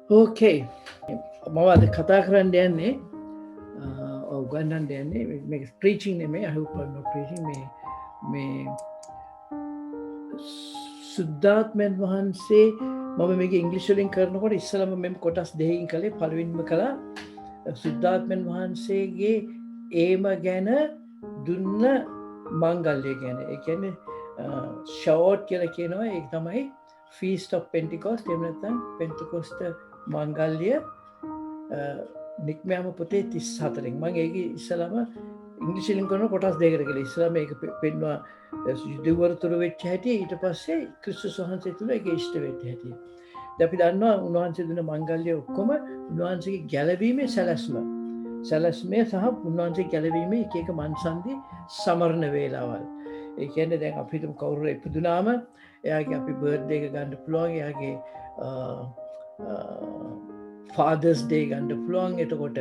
ඕකේ මම අද කතා කරන්න යන්නේ උගන්නන්න යන්නේ මේ ප්‍රීචින් නෙමේ I hope I'm not preaching මේ සුද්ධාත්මයන් වහන්සේ මම මේක ඉංග්‍රීසි වලින් කරනකොට ඉස්සලම මෙම් කොටස් දෙකකින් කළේ පළවෙනිම කළා සුද්ධාත්මයන් වහන්සේගේ ඒම ගැන දුන්න මංගල්‍ය ගැන ඒ කියන්නේ ෂෝට් කියලා කියනවා ඒක තමයි Feast of Pentecost එහෙම නැත්නම් Pentecost මංගල්‍ය නික්මයාම පොතේ 34න් මම ඒක ඉස්සලම ඉංග්‍රීසියෙන් කරන කොටස් දෙකකට කියලා ඉස්සලම මේක පෙන්වුවා යුදෙවරු තුර වෙච්ච හැටි ඊට පස්සේ ක්‍රිස්තුස් වහන්සේ තුල ඒක ඉෂ්ට වෙච්ච හැටි. දැන් අපි දන්නවා උන්වහන්සේ දුන්න මංගල්‍ය ඔක්කොම උන්වහන්සේගේ ගැලවීමේ සැලැස්මේ සහ උන්වහන්සේ ගැලවීමේ එක එක මන්සන්දි සමරන වේලාවල්. ඒ කියන්නේ දැන් අපි හිතමු කවුරු ඉපදුනාම එයාගේ අපි බර්ත්ඩේ එක ගන්න පුළුවන් එයාගේ ෆාදර්ස් ඩේ ගන්න පුළුවන් එතකොට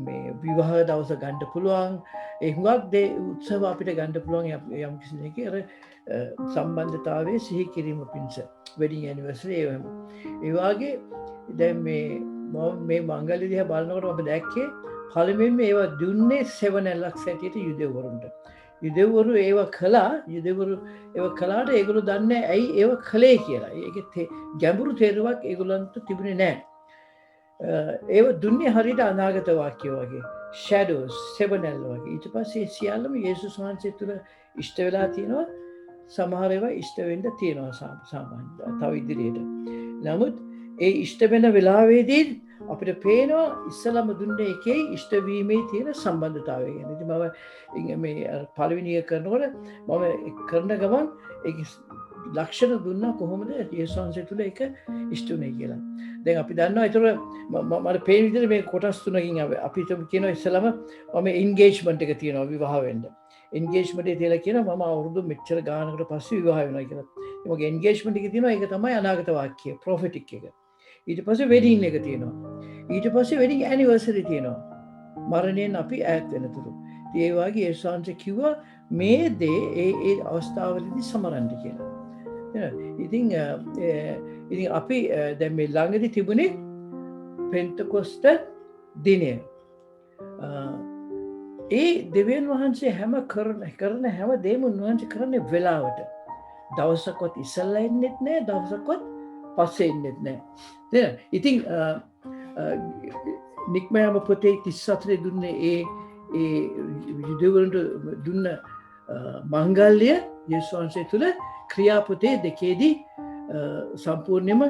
මේ විවාහ දවස ගන්න පුළුවන් ඒ හුඟක් දේ උත්සව අපිට ගන්න පුළුවන් යම් කිසි දෙයක අර සම්බන්ධතාවයේ සිහි කිරීම පිණිස වෙඩින් ඇනිවර්සරි ඒ වගේ දැන් මේ මංගල්‍ය දිහා බලනකොට අපි දැක්කේ පළමුවෙන්ම ඒවා දුන්නේ 7 ලක්ෂ හැටියට යුදෙවරුන්ට යුදෙවරු ඒවා කළාට ඒගොල්ලෝ දන්නේ ඇයි ඒව කළේ කියලා. ඒකේ ගැඹුරු තේරුමක් ඒගොල්ලන්ට තිබුණේ නැහැ. ඒව දුන්නේ හරියට අනාගත වාක්‍ය වගේ shadows 7L වගේ. ඊට පස්සේ සියල්ලම යේසුස් වහන්සේ තුළ ඉෂ්ට වෙලා තියෙනවා. සමහර ඒවා ඉෂ්ට වෙන්න තියෙනවා සාමාන්‍යයෙන් තව ඉදිරියට. නමුත් ඒ ඉෂ්ට වෙන වෙලාවේදී අපිට පේනවා ඉස්සලම දුන්නේ එකේ ඉෂ්ට වීමේ තියෙන සම්බන්ධතාවය ගැන. ඉතින් මම මේ පළවෙනි එක කරනකොට මම කරන ගමන් ඒක ලක්ෂණ දුන්නා කොහොමද යේසුස් වහන්සේ තුළ ඒක ඉෂ්ට වුනේ කියලා. දැන් අපි දන්නවා ඒතර මට පේන විදිහට මේ කොටස් තුනකින් අපි කියනවා ඉස්සලම මම එන්ගේජ්මන්ට් එක තියෙනවා විවාහ වෙන්න. එන්ගේජ්මන්ට් එක තියලා කියනවා මම අවුරුදු මෙච්චර ගානකට පස්සේ විවාහ වෙනවා කියලා. ඒ වගේ එන්ගේජ්මන්ට් එක තියෙනවා ඒක තමයි අනාගත වාක්‍ය ප්‍රොෆෙටික් එක. ඊට පස්සේ වෙඩින් එක තියෙනවා. ඊට පස්සේ වෙඩින් ඇනිවර්සරි තියෙනවා. මරණයෙන් අපි ඈත් වෙනතුරු. ඉතින් ඒ වගේ යේසුස් වහන්සේ කිව්වා මේ දේ ඒ අවස්ථාවලදී සමරන්න කියලා. ඉතින් අපි දැන් මේ ළඟදී තිබුණේ පෙන්තකොස්ත දිනය. ඒ දෙවියන් වහන්සේ හැම කරන හැම දෙයක්ම උන්වහන්සේ කරන්නේ වෙලාවට. දවසක්වත් ඉස්සෙල්ලා එන්නෙත් නැහැ, දවසක්වත් පස්සේ එන්නෙත් නැහැ. ඉතින් නික්මයාම පොතේ 34 දුන්නේ ඒ යුදෙවරුන්ට දුන්න මංගල්‍ය යේසුස් වහන්සේ තුළ ක්‍රියාපොතේ දෙකේදී සම්පූර්ණයෙන්ම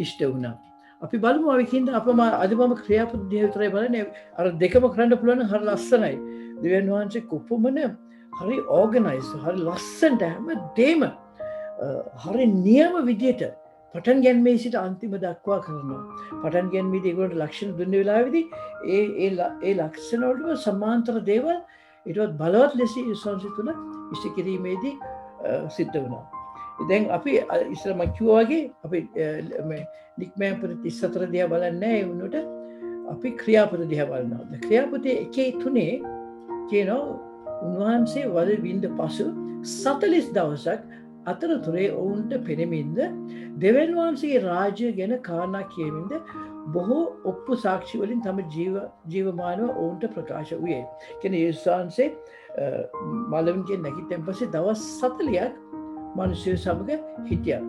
ඉෂ්ට වුණා. අපි බලමු අවිකින්ද අද මම ක්‍රියාපොත දිහා විතරයි බලන්නේ. අර දෙකම කරන්න පුළුවන් හරිය ලස්සනයි. දෙවියන් වහන්සේ කොපමණ හරි ඕගනයිස් හරි ලස්සනට හැම දෙම හරි නියම විදියට පටන් ගැනීමේ සිට අන්තිම දක්වා කරනවා. පටන් ගැනීමේදී ඒගොල්ලන්ට ලක්ෂණ දුන්න වෙලාවේදී ඒ ලක්ෂණ වලට සමාන්තර දේවල් ඊටවත් බලවත් ලෙස යේසුස් වහන්සේ තුළ ඉෂ්ට කිරීමේදී සිද්ධ වුණා. දැන් අපි ඉස්සර මම කිව්වා වගේ අපි මේ නික්මයාම පොත 34 දිහා බලන්නේ නැහැ ඒ වුණොට අපි ක්‍රියාපොත දිහා බලනවා. ක්‍රියාපොතේ 1:3 කියනවා උන්වහන්සේ වද විඳ පසු 40 දවසක් අතරතුරේ ඔවුන්ට පෙනෙමින්ද දෙවියන් වහන්සේගේ රාජ්‍ය ගැන කාරණා කියමින්ද බොහෝ ඔප්පු සාක්ෂි වලින් තම ජීවමානව ඔවුන්ට ප්‍රකාශ වූයේ. කියන්නේ යේසුස් වහන්සේ මලවින්ගෙන් නැගිටින් පස්සේ දවස් 40ක් මිනිස්සු සමග හිටියා.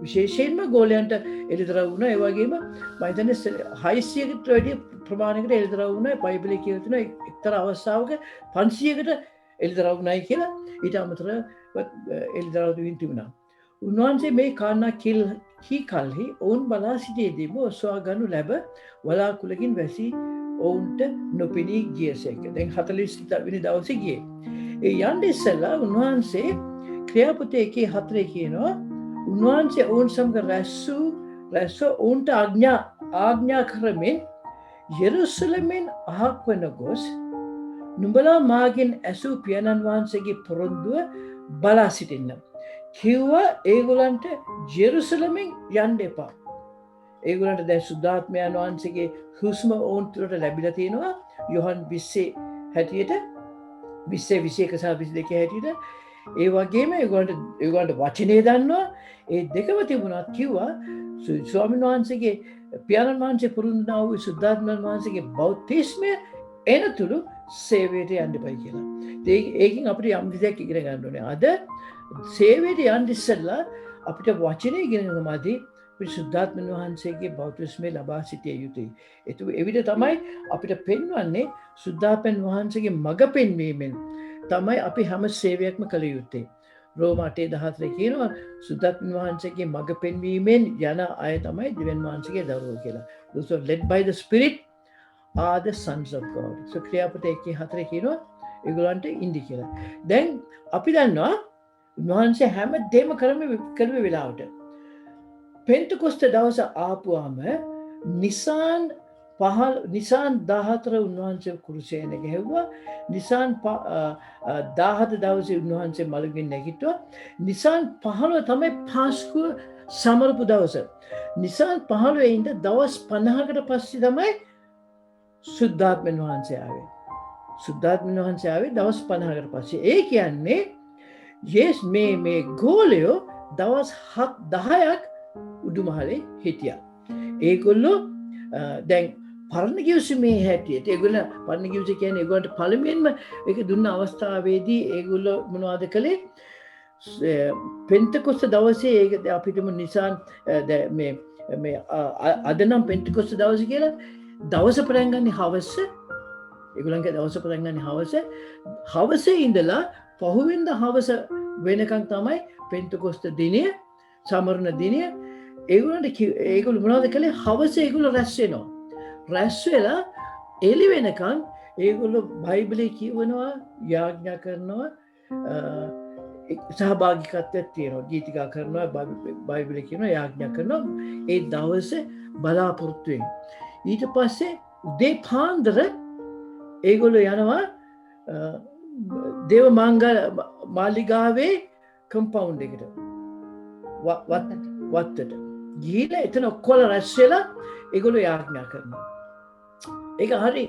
විශේෂයෙන්ම ගෝලයන්ට එළිදරව් වුණා. ඒ වගේම මම හිතන්නේ 600කට වැඩි ප්‍රමාණයකට එළිදරව් වුණා. බයිබලයේ කියලා තියෙනවා එක්තරා අවස්ථාවක 500කට එළිදරව් වුණායි කියලා. ඊට අමතරව එළිදරව් වෙමින් තිබුණා. උන්වහන්සේ මේ කාරණා කල්හි ඔවුන් බලා සිටියේදීම ඔස්වා ගනු ලැබ වලාකුළකින් වැසී ඔවුන්ට නොපෙනී ගියසේක. දැන් 40 වෙනි දවසේ ගියේ. ඒ යන්න ඉස්සෙල්ලා උන්වහන්සේ ක්‍රියාපොතේ 1:4 කියනවා උන්වහන්සේ ඔවුන් සමග රැස්ව ඔවුන්ට ආඥා කරමින් යෙරුසලමෙන් අහක් වන ගොස් නුඹලා මාගෙන් ඇසූ පියාණන් වහන්සේගේ පොරොන්දුව බලා සිටින්න. කිව්වා ඒගොල්ලන්ට යෙරුසලමෙන් යන්න එපා. ඒගොල්ලන්ට දැන් සුද්ධාත්මයන් වහන්සේගේ හුස්ම ඔවුන් තුළට ලැබිලා තියෙනවා. යොහන් 20 හැටියට 20 21 සහ 22 හැටියට ඒ වගේම ඒගොල්ලන්ට වචනේ දන්නවා. ඒ දෙකම තිබුණත් කිව්වා ස්වාමීන් වහන්සේගේ පියාණන් වහන්සේ පුරුදුනා වූ සුද්ධාත්මයන් වහන්සේගේ බෞද්ධිස්මය එනතුරු සේවයට යන්න එපයි කියලා. ඒකෙන් අපිට යම් දෙයක් ඉගෙන ගන්න ඕනේ. අද සේවයට යන්න ඉස්සෙල්ලා අපිට වචනේ ඉගෙන ගන්නමාදී සුද්ධාත්මයන් වහන්සේගේ බෞද්ධිස්මය ලබා සිටිය යුතුයි. එවිට තමයි අපිට පෙන්වන්නේ සුද්ධාත්මයන් වහන්සේගේ මඟ පෙන්වීමෙන් තමයි අපි හැම සේවයක්ම කළ යුත්තේ. රෝම 8:14 කියනවා සුද්ධාත්මයන් වහන්සේගේ මඟ පෙන්වීමෙන් යන අය තමයි දෙවියන් වහන්සේගේ දරුවෝ කියලා. Those who are led by the Spirit are the sons of God. So ක්‍රියාපද 1:4 කියනවා ඒගොල්ලන්ට ඉන්දි කියලා. දැන් අපි දන්නවා උන්වහන්සේ හැම දෙම කරුවේ වෙලාවට පෙන්තෙකොස්තේ දවස ආපුවාම නිසාන් 14 උන්වහන්සේ කුරුසයන ගැහුවා. නිසාන් 17 දවසේ උන්වහන්සේ මළගෙන් නැගිට්ටුවා. නිසාන් 15 තමයි පාස්කුව සමරපු දවස. නිසාන් 15 ඉඳ දවස් 50කට පස්සේ තමයි සුද්ධාත්මයන් වහන්සේ ආවේ. සුද්ධාත්මයන් වහන්සේ ආවේ දවස් 50කට පස්සේ. ඒ කියන්නේ මේ ගෝලයෝ දවස් 10ක් උඩුමහලේ හිටියා. ඒගොල්ලෝ දැන් පරණ කිව්සමේ හැටියට ඒගොල්ලෝ පරණ කිව්ස කියන්නේ ඒගොල්ලන්ට පළමුවෙන්ම ඒක දුන්න අවස්ථාවේදී ඒගොල්ලෝ මොනවද කළේ? පෙන්තෙකොස්ත දවසේ ඒක අපිටම නිසාන් මේ අද නම් පෙන්තෙකොස්ත දවස කියලා දවස පටන් ගන්න හවස. ඒගොල්ලන්ගේ දවස පටන් ගන්න හවසේ ඉඳලා පහුවෙන්ද හවස වෙනකන් තමයි පෙන්තෙකොස්ත දිනය සමරන දිනය. ඒගොල්ලෝ මොනවද කළේ? හවස ඒගොල්ලෝ රැස් වෙනවා. රැස් වෙලා එළි වෙනකන් ඒගොල්ලෝ බයිබලයේ කියවනවා, යාඥා කරනවා, සහභාගීකත්වයක් තියෙනවා. ගීතිකා කරනවා, බයිබලයේ කියනවා, යාඥා කරනවා. ඒ දවසේ බලාපොරොත්තු වෙන. ඊට පස්සේ උදේ පාන්දර ඒගොල්ලෝ යනවා දේව මාලිගාවේ කම්පවුන්ඩ් එකට. වත්තට ගිහිල්ලා එතන ඔක්කොලා රැස් වෙලා ඒගොල්ලෝ යාඥා කරනවා. ඒක හරි.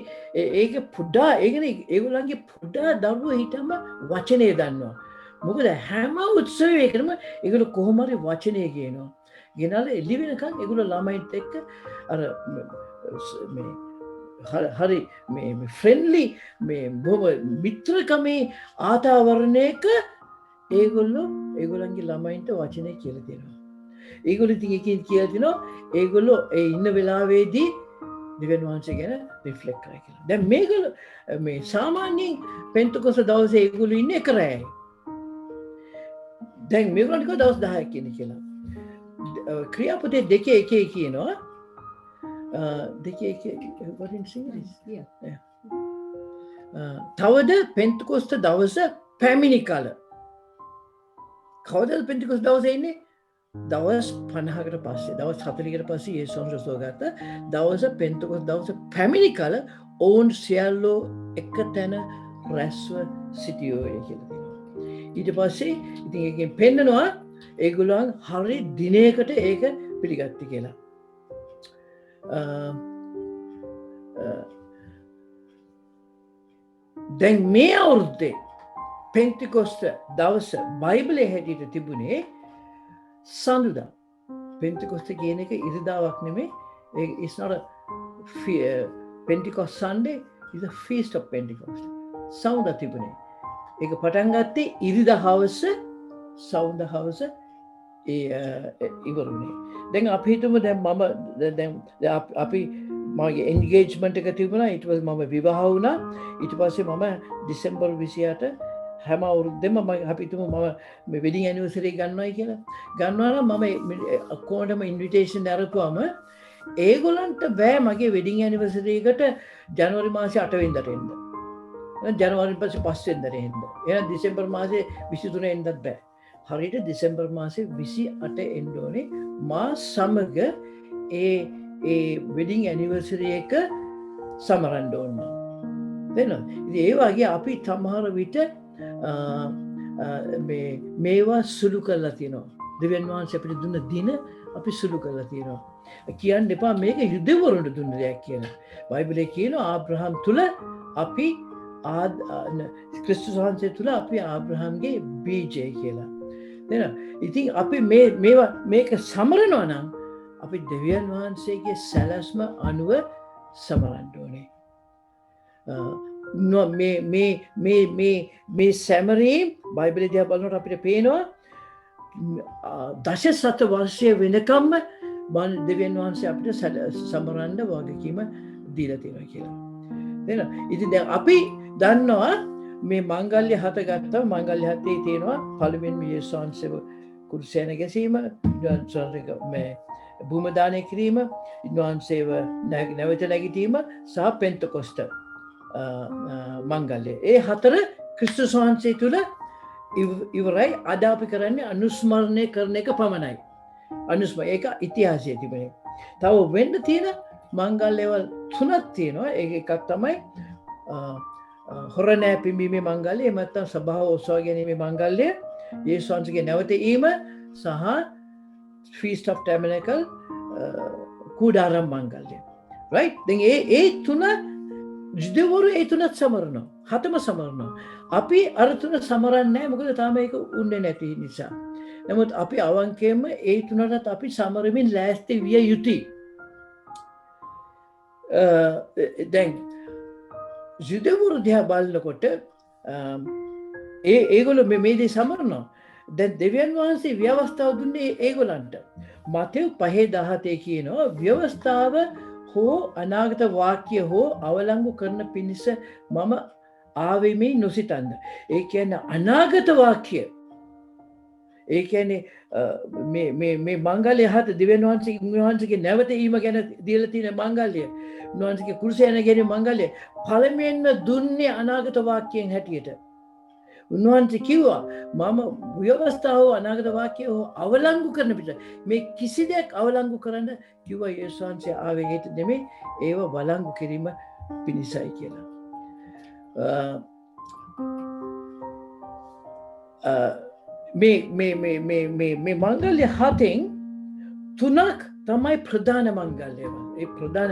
ඒක පුඩා ඒගොල්ලන්ගේ පුඩා දරුවෝ හිටම වචනේ දන්නවා. මොකද හැම උත්සවයකටම ඒගොල්ලෝ කොහොම හරි වචනේ කියනවා. ගෙනාලා එළි වෙනකන් ඒගොල්ලෝ ළමයිත් එක්ක අර හරි ෆ්‍රෙන්ඩ්ලි බොහොම මිත්‍රකමේ ආතාවරණයක ඒගොල්ලන්ගේ ළමයින්ට වචනේ කියලා දෙනවා. ඒගොල්ලෝ ඉතින් එකකින් කියලා දෙනවා ඒගොල්ලෝ ඒ ඉන්න වෙලාවේදී දෙවියන් වහන්සේ ගැන රිෆ්ලෙක්ට් කරා කියලා. දැන් මේගොල්ලෝ මේ සාමාන්‍යයෙන් පෙන්තෙකොස්ත දවසේ ඒගොල්ලෝ ඉන්නේ එක රැයි. දැන් මේගොල්ලන්ට කව දවස් 10ක් ඉන්නේ කියලා. ක්‍රියාපදේ 2:1 කියනවා. 2:1 what in English? Yeah. තවද පෙන්තෙකොස්ත දවස පැමිණි කල. කවදද පෙන්තෙකොස්ත දවසේ ඉන්නේ? දවස් 50කට පස්සේ, දවස් 40කට පස්සේ යේසුස් වහන්සේ සෝගත දවස පෙන්තෙකොස්ත දවස පැමිණි කල ඔවුන් සියල්ලෝ එක තැන රැස්ව සිටියෝය කියලා දෙනවා. ඊට පස්සේ ඉතින් ඒකෙන් පෙන්නනවා ඒගොල්ලන් හරි දිනයකට ඒක පිළිගත්ති කියලා. දැන් මේ අවුරුද්දේ පෙන්තෙකොස්ත දවස බයිබලයේ හැටියට තිබුණේ සඳුදා. පෙන්තෙකොස්ත කියන එක ඉරිදාවක් නෙමෙයි. It's not a Pentecost Sunday, it's a feast of Pentecost. සඳුදා තිබුණේ. ඒක පටන් ගත්තේ ඉරිදා හවස, සඳුදා හවස ඉවරුනේ. දැන් අපි හිතමු දැන් අපි මගේ එන්ගේජ්මන්ට් එක තිබුණා. ඊට පස්සේ මම විවාහ වුණා. ඊට පස්සේ මම දෙසැම්බර් 28 හැම අවුරුද්දෙම අපි හිතමු මම මේ වෙඩින් ඇනිවර්සරි ගන්නවයි කියලා. ගන්නවා නම් මම කොහොමදම ඉන්විටේෂන් අරපුවම ඒගොල්ලන්ට බෑ මගේ වෙඩින් ඇනිවර්සරි එකට ජනවාරි මාසේ 8 වෙනිදාට එන්න. ජනවාරි පස්සේ 5 වෙනිදාට එන්න. එහෙනම් දෙසැම්බර් මාසේ 23 එන්නත් බෑ. හරියට දෙසැම්බර් මාසේ 28 එන්න ඕනේ. මා සමග ඒ වෙඩින් ඇනිවර්සරි එක සමරන්න ඕන. තේරෙනවද? ඉතින් ඒ වගේ අපි සමහර විට මේවා සුළු කරලා තියෙනවා. දෙවියන් වහන්සේ අපිට දුන්න දින අපි සුළු කරලා තියෙනවා. කියන්න එපා මේක යුදෙවරුන්ට දුන්න දෙයක් කියලා. බයිබලයේ කියනවා ආබ්‍රහම් තුල අපි ක්‍රිස්තුස් වහන්සේ තුළ අපි ආබ්‍රහම්ගේ බීජය කියලා. ඉතින් අපි මේක සමරනවා නම් අපි දෙවියන් වහන්සේගේ සැලැස්ම අනුව සමරන්න ඕනේ. මේ සැමරීම් බයිබලයේ දිහා බලනකොට අපිට පේනවා දශ සත වර්ෂය වෙනකම්ම දෙවියන් වහන්සේ අපිට සමරන්න වගකීම දීලා තියෙනවා කියලා. ඉතින් දැන් අපි දන්නවා මේ මංගල්‍ය හත ගත්තා. මංගල්‍ය හතේ තියෙනවා පළවෙනිම යේසුස් වහන්සේ කුරුසයන ගැසීම, මේ භූම දානය කිරීම, වහන්සේව නැවත නැගිටීම සහ පෙන්තකොස්ත මංගල්‍ය. ඒ හතර ක්‍රිස්තුස් වහන්සේ තුළ ඉවරයි. අද අපි කරන්නේ අනුස්මරණය කරන එක පමණයි. ඒක ඉතිහාසයේ තිබෙන. තව වෙන්න තියෙන මංගල්‍යවල් 3ක් තියෙනවා. ඒක එකක් තමයි හොරණෑ පිඹීමේ මංගල්‍ය, එහෙම නැත්නම් සභාව ඔසවා ගැනීමේ මංගල්‍ය, යේසුස් වහන්සේගේ නැවතීම සහ Feast of Tabernacle කූඩාරම් මංගල්‍ය. right? දැන් ඒ තුන ජුදෙවරු ඒ තුනත් සමරනවා. හතම සමරනවා. අපි අර තුන සමරන්නේ නැහැ. මොකද තාම ඒක උන්නේ නැති නිසා. නමුත් අපි අවංකයෙන්ම ඒ තුනටත් අපි සමරමින් ලෑස්ති විය යුතුයි. දැන් ජුදෙවරු දිහා බලනකොට ඒගොල්ලෝ මේ දේ සමරනවා. දැන් දෙවියන් වහන්සේ ව්‍යවස්ථාව දුන්නේ ඒගොල්ලන්ට. මතෙව් 5:17 කියනවා ව්‍යවස්ථාව හෝ අනාගත වාක්‍ය හෝ අවලංගු කරන පිණිස මම ආවෙමි නොසිතන්න. ඒ කියන්නේ අනාගත වාක්‍ය. ඒ කියන්නේ මේ මංගල්‍ය හත දෙවියන් වහන්සේගේ නැවතීම ගැන දීලා තියෙන මංගල්‍ය, උන්වහන්සේගේ කුරුසය යන ගැනීම මංගල්‍ය පළමුවෙන්ම දුන්නේ අනාගත වාක්‍යයෙන් හැටියට. උන්වහන්සේ කිව්වා මම ව්‍යවස්ථාව අනාගත වාක්‍ය අවලංගු කරන පිට මේ කිසි දෙයක් අවලංගු කරන්න කිව්වා. යේසුස් වහන්සේ ආවේ ඒට නෙමෙයි, ඒව වලංගු කිරීම පිණිසයි කියලා. මේ මංගල්‍ය හතෙන් 3ක් තමයි ප්‍රධාන මංගල්‍යවල. ඒ ප්‍රධාන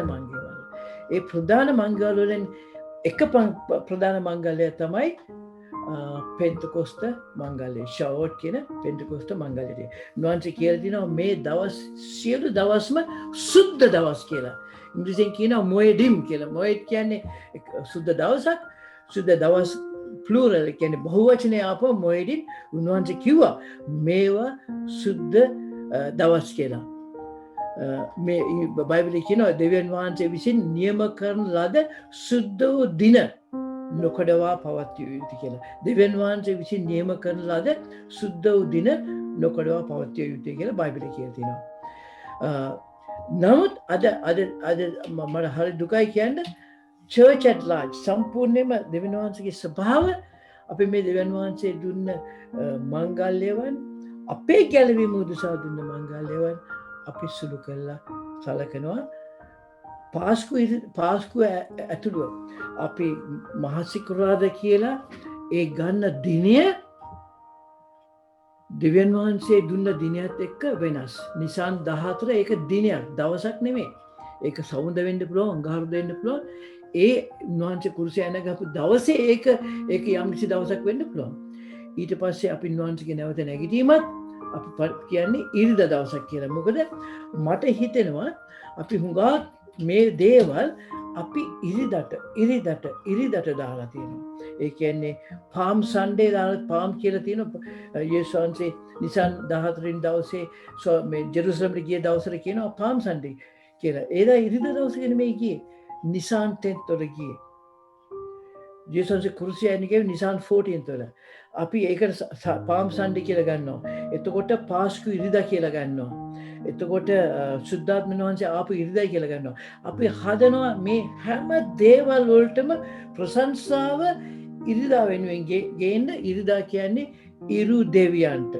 මංගල්‍ය වලින් එක ප්‍රධාන මංගල්‍ය තමයි පෙන්තකොස්ත මංගල්‍ය. ෂවෝට් කියන පෙන්තකොස්ත මංගල්‍යය. උන්වහන්සේ කියලා තියෙනවා මේ දවස් සියලු දවස්ම සුද්ධ දවස් කියලා. ඉංග්‍රීසියෙන් කියනවා මොෙඩිම් කියලා. මොෙඩ් කියන්නේ සුද්ධ දවසක්. සුද්ධ දවස් ප්ලූරල් කියන්නේ බහුවචනය ආපහු මොෙඩින්. උන්වහන්සේ කිව්වා මේවා සුද්ධ දවස් කියලා. මේ බයිබලයේ කියනවා දෙවියන් වහන්සේ විසින් නියම කරන ලද සුද්ධ වූ දින නොකඩවා පවත්විය යුතු කියලා. දෙවියන් වහන්සේ විසින් නියම කරන ලද සුද්ධ වූ දින නොකඩවා පවත්විය යුතුයි කියලා බයිබලයේ කියලා තියෙනවා. නමුත් අද මට හරි දුකයි කියන්නේ church at large සම්පූර්ණයෙන්ම දෙවියන් වහන්සේගේ ස්වභාව අපි මේ දෙවියන් වහන්සේ දුන්න මංගල්‍යවන් අපේ ගැලවීම උදෙසා දුන්න මංගල්‍යවන් අපි සුළු කරලා සලකනවා. පාස්කුව ඇතුළුව අපි මහසිකුරාද කියලා ඒ ගන්න දිනය දෙවියන් වහන්සේ දුන්න දිනයත් එක්ක වෙනස්. නිසාන් 14 ඒක දිනයක්, දවසක් නෙමෙයි. ඒක සවුන්ද වෙන්න පුළුවන්, අඟහරුද වෙන්න පුළුවන්. ඒ උන්වහන්සේ කුරුසය නැගපු දවසේ ඒක යම්කිසි දවසක් වෙන්න පුළුවන්. ඊට පස්සේ අපි උන්වහන්සේගේ නැවත නැගිටීමත් අපි කියන්නේ ඉරිදා දවසක් කියලා. මොකද මට හිතෙනවා අපි හුඟා මේ දේවල් අපි ඉරිදට දාලා තියෙනවා. ඒ කියන්නේ පාම් සන්ඩේ දාලා පාම් කියලා තියෙනවා. යේසුස් වහන්සේ නිසන් 14 වෙනි දවසේ මේ ජෙරුසලමට ගිය දවසට කියනවා පාම් සන්ඩේ කියලා. ඒදා ඉරිදා දවසේ නෙමෙයි ගියේ. නිසන් 10th වල ගියේ. යේසුස් වහන්සේ කුරුසිය යන්නේ නිසන් 14th වල. අපි ඒකට පාම් සන්ඩේ කියලා ගන්නවා. එතකොට පාස්කු ඉරිදා කියලා ගන්නවා. එතකොට සුද්ධාත්ම වහන්සේ ආපු ඉරිදා කියලා ගන්නවා. අපි හදනවා මේ හැම දේවල් වලටම ප්‍රශංසාව ඉරිදා වෙනුවෙන් ගේන්න. ඉරිදා කියන්නේ ඉරු දෙවියන්ට.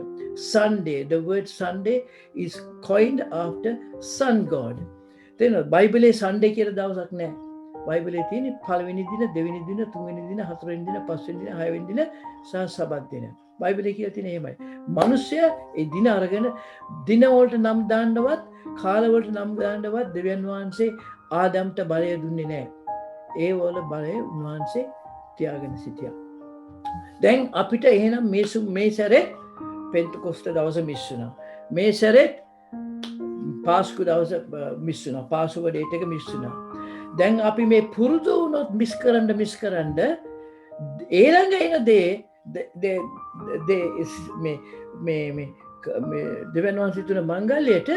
Sunday, the word Sunday is coined after sun god. තේරෙනවද? බයිබලයේ Sunday කියලා දවසක් නැහැ. බයිබලයේ තියෙන පළවෙනි දින, දෙවෙනි දින, තුන්වෙනි දින, හතරවෙනි දින, පස්වෙනි දින, හයවෙනි දින සහ සබත් දින. බයිබලයේ කියලා තියෙන එහෙමයි. මිනිස්සයා ඒ දින අරගෙන දින වලට නම් දාන්නවත්, කාල වලට නම් දාන්නවත් දෙවියන් වහන්සේ ආදම්ට බලය දුන්නේ නැහැ. ඒ වල බලය උන්වහන්සේ තියාගෙන සිටියා. දැන් අපිට එහෙනම් මේ සැරේ පෙන්තකොස්ත දවස මිස් වුණා. මේ සැරේ පාස්කු දවස මිස් වුණා. පාසුව ඩේට් එක මිස් වුණා. දැන් අපි මේ පුරුදු වුණොත් මිස් කරන්න ඊළඟ එන දේ මේ දෙවියන් වහන්සේ තුන මංගල්‍යයට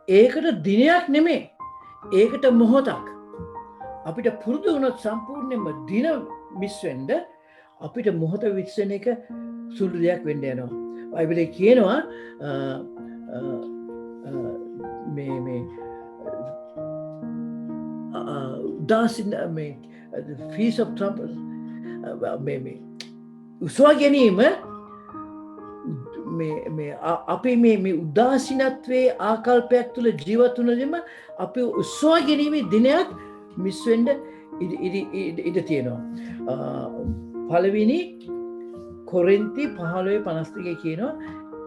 ඒකට දිනයක් නෙමෙයි. ඒකට මොහොතක්. අපිට පුරුදු වුණොත් සම්පූර්ණයෙන්ම දින මිස් වෙන්න අපිට මොහොත මිස් වෙන එක සුළු දෙයක් වෙන්න යනවා. බයිබලයේ කියනවා මේ උදාසීන මේ Feast of Trumpets මේ උසවා ගැනීම අපි මේ උදාසීනත්වයේ ආකල්පයක් තුළ ජීවත් වුණොදම අපි උසවා ගැනීමේ දිනයක් මිස් වෙන්න ඉඩ තියෙනවා. පළවෙනි කොරින්ති 15:52 කියනවා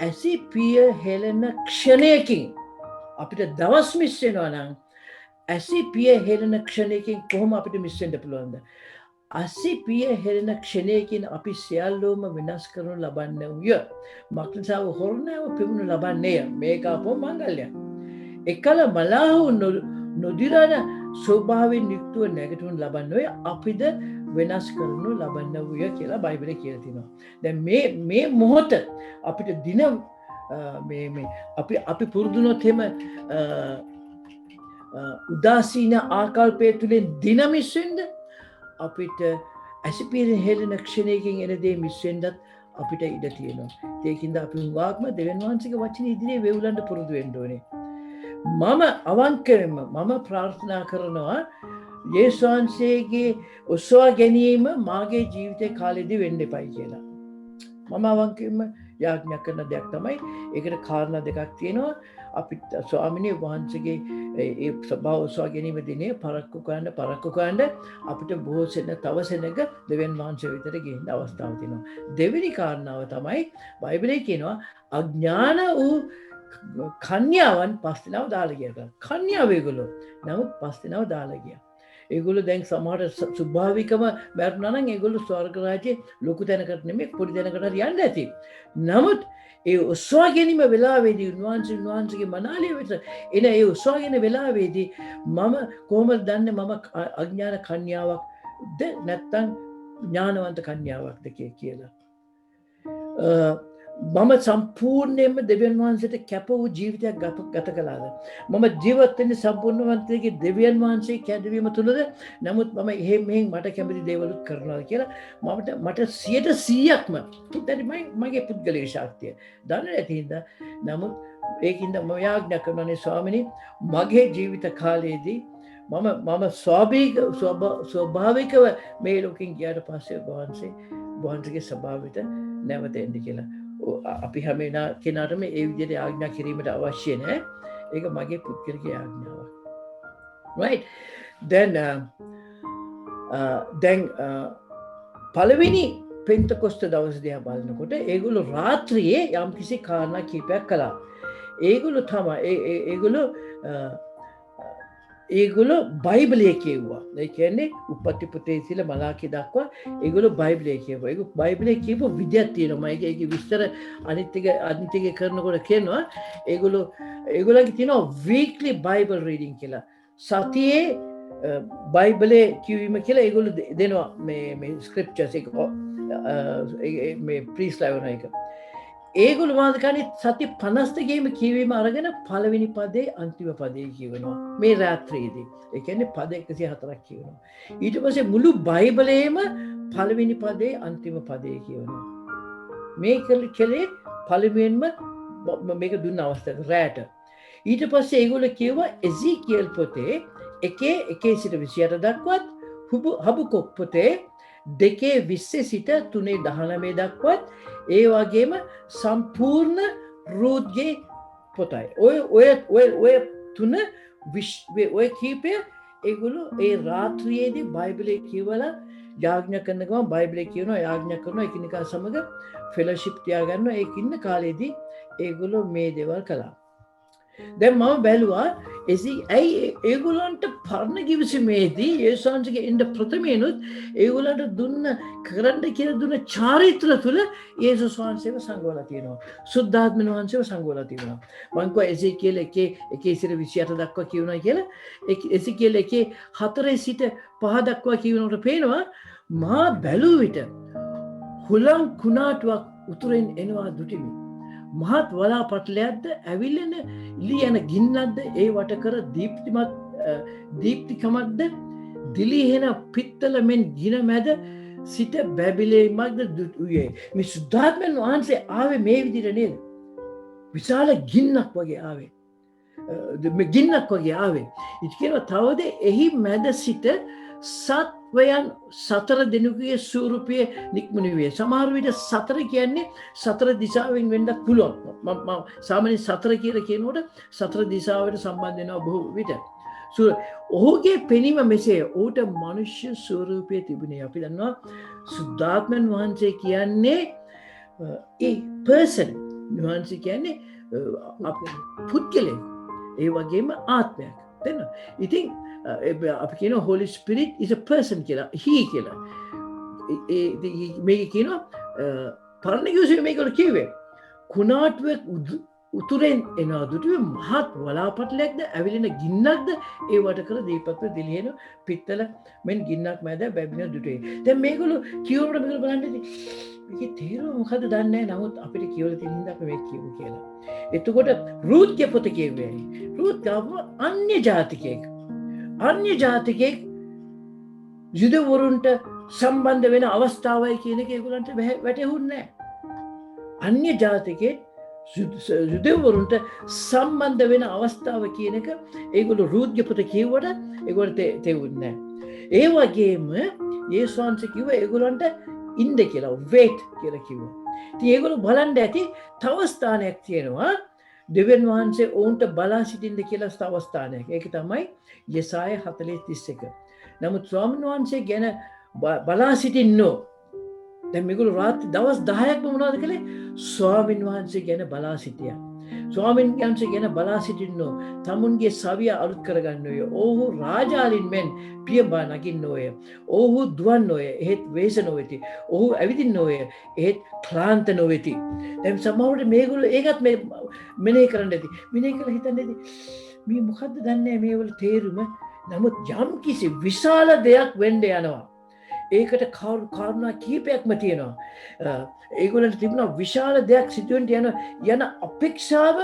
ඇසි පිය හෙළන ක්ෂණයකින් අපිට දවස් මිස් වෙනවා නම් ඇසි පිය හෙළන ක්ෂණයකින් කොහොම අපිට මිස් වෙන්න පුළුවන්ද? ඇසි පිය හෙළන ක්ෂණයකින් අපි සියල්ලෝම වෙනස් කරනු ලබන්නේ වූය. මක්නිසාව හොරණව පිමුණු ලබන්නේ මේක අපෝ මංගල්‍යයක්. එකල මලාහු නොදිරන ස්වභාවයෙන් යුක්තව නැගිටිනු ලබන්නේ අපිද වෙනස් කරනු ලබන්න වූය කියලා බයිබලයේ කියලා තියෙනවා. දැන් මේ මොහොත අපිට දින අපි පුරුදුනොත් එහෙම උදාසීන ආකල්පය තුළින් දින මිස් වෙන්න අපිට ඇසිපිර හෙළන ක්ෂණයකින් එන දේ මිස් වෙන්නත් අපිට ඉඩ තියෙනවා. ඒකින්ද අපි හුඟක්ම දෙවියන් වහන්සේගේ වචනේ ඉදිරියේ වෙවුලන්න පුරුදු වෙන්න ඕනේ. මම අවංකයෙන්ම ප්‍රාර්ථනා කරනවා යේසුස් වහන්සේගේ උසවා ගැනීම මාගේ ජීවිතේ කාලෙදී වෙන්න එපයි කියලා. මම අවංකයෙන්ම යාඥා කරන දෙයක් තමයි. ඒකට කාරණා දෙකක් තියෙනවා. අපිට ස්වාමිනේ වහන්සේගේ ඒ සභාව උසවා ගැනීම දිනේ පරක්කු කරන්න අපිට බොහෝ තව සෙනඟ දෙවියන් වහන්සේ විතර ගේන්න අවස්ථාවක් තියෙනවා. දෙවෙනි කාරණාව තමයි බයිබලයේ කියනවා අඥාන වූ කන්‍යාවන් 5 දෙනාව දාලා ගියා. කන්‍යාව ඒගොල්ලෝ. නමුත් 5 දෙනාව දාලා ගියා. ඒගොල්ලෝ දැන් සමහරට ස්වභාවිකව මරුණා නම් ඒගොල්ලෝ ස්වර්ග රාජ්‍යයේ ලොකු තැනකට නෙමෙයි පොඩි තැනකට හරි යන්න ඇති. නමුත් ඒ උස්වා ගැනීම වෙලාවේදී උන්වහන්සේගේ මනාලිය වෙත එන ඒ උස්වා ගැනීම වෙලාවේදී මම කොහොමද දන්නේ මම අඥාන කන්‍යාවක්ද නැත්නම් ඥානවන්ත කන්‍යාවක්ද කියලා. මම සම්පූර්ණයෙන්ම දෙවියන් වහන්සේට කැප වූ ජීවිතයක් ගත කළාද? මම ජීවත් වෙන්නේ සම්පූර්ණවන්තයෙක්ගේ දෙවියන් වහන්සේ කැඳවීම තුළද? නමුත් මම මෙහෙන් මට කැමති දේවලුත් කරනවා කියලා මට 100%ක්ම මගේ පුද්ගලික ශක්තිය දන්නේ නැති හින්දා. නමුත් ඒකින්ද මම යාඥා කරනවානේ ස්වාමිනේ මගේ ජීවිත කාලයේදී මම ස්වාභාවිකව මේ ලෝකෙන් ගියාට පස්සේ වහන්සේගේ ස්වභාවයට නැවත එන්න කියලා. අපි හැම කෙනාටම ඒ විදිහට ආඥා කිරීමට අවශ්‍ය නැහැ. ඒක මගේ පුද්ගලික ආඥාවක්. right then පළවෙනි පෙන්තකොස්ත දවස් දිහා බලනකොට ඒගොල්ලෝ රාත්‍රියේ යම්කිසි කාරණා කීපයක් කළා. ඒගොල්ලෝ බයිබලයේ කියුවා. ඒ කියන්නේ උප්පත්ති පොතේ ඉඳලා මලාකී දක්වා ඒගොල්ලෝ බයිබලයේ කියුවා. ඒක බයිබලයේ කියපු විදියක් තියෙනවා. ඒකේ විස්තර අනිත් එක කරනකොට කියනවා ඒගොල්ලන්ගේ තියෙනවා weekly bible reading කියලා. සතියේ බයිබලයේ කියවීම කියලා ඒගොල්ලෝ දෙනවා මේ scriptures එක මේ ප්‍රීස්ලා වෙන එක. ඒගොල්ලෝ වාදකන්නේ සති 52ෙම කියවීම අරගෙන පළවෙනි පදේ අන්තිම පදේ කියවනවා මේ රාත්‍රියේදී. ඒ කියන්නේ පද 104ක් කියවනවා. ඊට පස්සේ මුළු බයිබලයේම පළවෙනි පදේ අන්තිම පදේ කියවනවා. මේ කලේ පළවෙනිම මේක දුන්න අවස්ථාව රැට. ඊට පස්සේ ඒගොල්ලෝ කියවා එසීකියල් පොතේ 1 සිට 28 දක්වත් හබකුක් පොතේ 2:20 සිට 3:19 දක්වත් ඒ වගේම සම්පූර්ණ රූත්ගේ පොතයි. ඔය තුන ඔය කීපය ඒගොල්ලෝ ඒ රාත්‍රියේදී බයිබලයේ කියවලා යාඥා කරන ගමන් බයිබලයේ කියනවා යාඥා කරනවා එකිනෙකා සමග ෆෙලෝෂිප් තියාගන්නවා. ඒක ඉන්න කාලේදී ඒගොල්ලෝ මේ දේවල් කළා. දැන් මම බැලුවා ඇයි ඒගොල්ලන්ට පරණ කිවිසුමේදී යේසුස් වහන්සේගේ ඉන්න ප්‍රථමයෙන්ුත් ඒගොල්ලන්ට දුන්න කරන්න කියලා දුන්න චාරිත්‍ර තුල යේසුස් වහන්සේව සංගවලා තියෙනවා. සුද්ධාත්මන වහන්සේව සංගවලා තියෙනවා. මම කිව්වා එසේකියල් 1:28 දක්වා කියනවා කියලා. එසේකියල් 1:4 සිට 5 දක්වා කියනකොට පේනවා මා බැලුව විට හුලං කුණාටුවක් උතුරෙන් එනවා දුටිමි. මහත් වලා පටලයක්ද ඇවිල්ලෙන ඉලි යන ගින්නක්ද ඒ වට කර දීප්තිකමක්ද දිලිහෙන පිත්තල මෙන් ගින මැද සිට බැබිලීමක්ද දුටුයේ. මේ සුද්ධාත්මයන් වහන්සේ ආවේ මේ විදිහට නේද? විශාල ගින්නක් වගේ ආවේ. ගින්නක් වගේ ආවේ. ඉතින් කියනවා තවද එහි මැද සිට සත්වයන් 4 දෙනෙකුගේ ස්වරූපයේ නික්මුණු වේ. සමහර විට 4 කියන්නේ 4 දිශාවෙන් වෙන්නත් පුළුවන්. මම සාමාන්‍ය 4 කියලා කියනකොට 4 දිශාවට සම්බන්ධ වෙනවා බොහෝ විට. ඔහුගේ පෙනීම මෙසේ ඔහුට මනුෂ්‍ය ස්වරූපයේ තිබුණේ. අපි දන්නවා සුද්ධාත්මයන් වහන්සේ කියන්නේ ඒ පර්සන්. වහන්සේ කියන්නේ පුද්ගලයෙක්. ඒ වගේම ආත්මයක්. තේරෙනවද? ඉතින් අපි කියන Holy Spirit is a person කියලා. he කියලා. මේක කියනවා පරණ කිවිසුමේ මේකට කිව්වේ කුණාටුවේ උතුරෙන් එනවා දුටුවේ මහත් වලාපටලයක්ද ඇවිලෙන ගින්නක්ද ඒ වට කර දීපත්ව දිලිහෙන පිත්තල මෙන් ගින්නක් මැද බැබින දුටුවේ. දැන් මේගොල්ලෝ කියවනකොට මේගොල්ලෝ බලන්නේ මේකේ තේරුම මොකද දන්නේ නැහැ. නමුත් අපිට කියවලා තියෙන හින්දා අපි මේක කියමු කියලා. එතකොට රූත්ගේ පොත කියුවේ. රූත් ගාව අන්‍ය ජාතිකයෙක්. අන්‍ය ජාතිකයෙක් යුදවරුන්ට සම්බන්ධ වෙන අවස්ථාවයි කියන එක ඒගොල්ලන්ට වැටහුන්නේ නැහැ. අන්‍ය ජාතිකයෙක් යුදවරුන්ට සම්බන්ධ වෙන අවස්ථාව කියන එක ඒගොල්ලෝ රූත්ගේ පොත කියුවට ඒගොල්ලන්ට තේරුන්නේ නැහැ. ඒ වගේම යේසුස් වහන්සේ කිව්වා ඒගොල්ලන්ට ඉන්න කියලා wait කියලා කිව්වා. ඉතින් ඒගොල්ලෝ බලන්න ඇති තව ස්ථානයක් තියෙනවා. දෙවියන් වහන්සේ ඔවුන්ට බලා සිටින්න කියලා තව ස්ථානයක්. ඒක තමයි යෙසාය 40:31. නමුත් ස්වාමීන් වහන්සේ ගැන බලා සිටින්නෝ. දැන් මේගොල්ලෝ රාත්‍රී දවස් 10ක්ම මොනවද කළේ? ස්වාමීන් වහන්සේ ගැන බලා සිටියා. ස්වාමීන් වහන්සේ ගැන බලා සිටින්නෝ තමුන්ගේ සවිය අලුත් කරගන්නෝය. ඔහු රාජාලින් මෙන් පියඹා නගින්නෝය. ඔහු දුවන්නෝය. එහෙත් වේස නොවේති. ඔහු ඇවිදින්නෝය. එහෙත් ක්ලාන්ත නොවේති. දැන් සමහරවිට මේගොල්ලෝ ඒකත් මෙනෙහි කරන්න ඇති. මෙනෙහි කරලා හිතන්නේ ඇති මේ මොකද්ද දන්නේ මේවල තේරුම. නමුත් යම් කිසි විශාල දෙයක් වෙන්න යනවා. ඒකට කාරණා කීපයක්ම තියෙනවා. ඒගොල්ලන්ට තිබුණා විශාල දෙයක් සිදුවෙන්න යන අපේක්ෂාව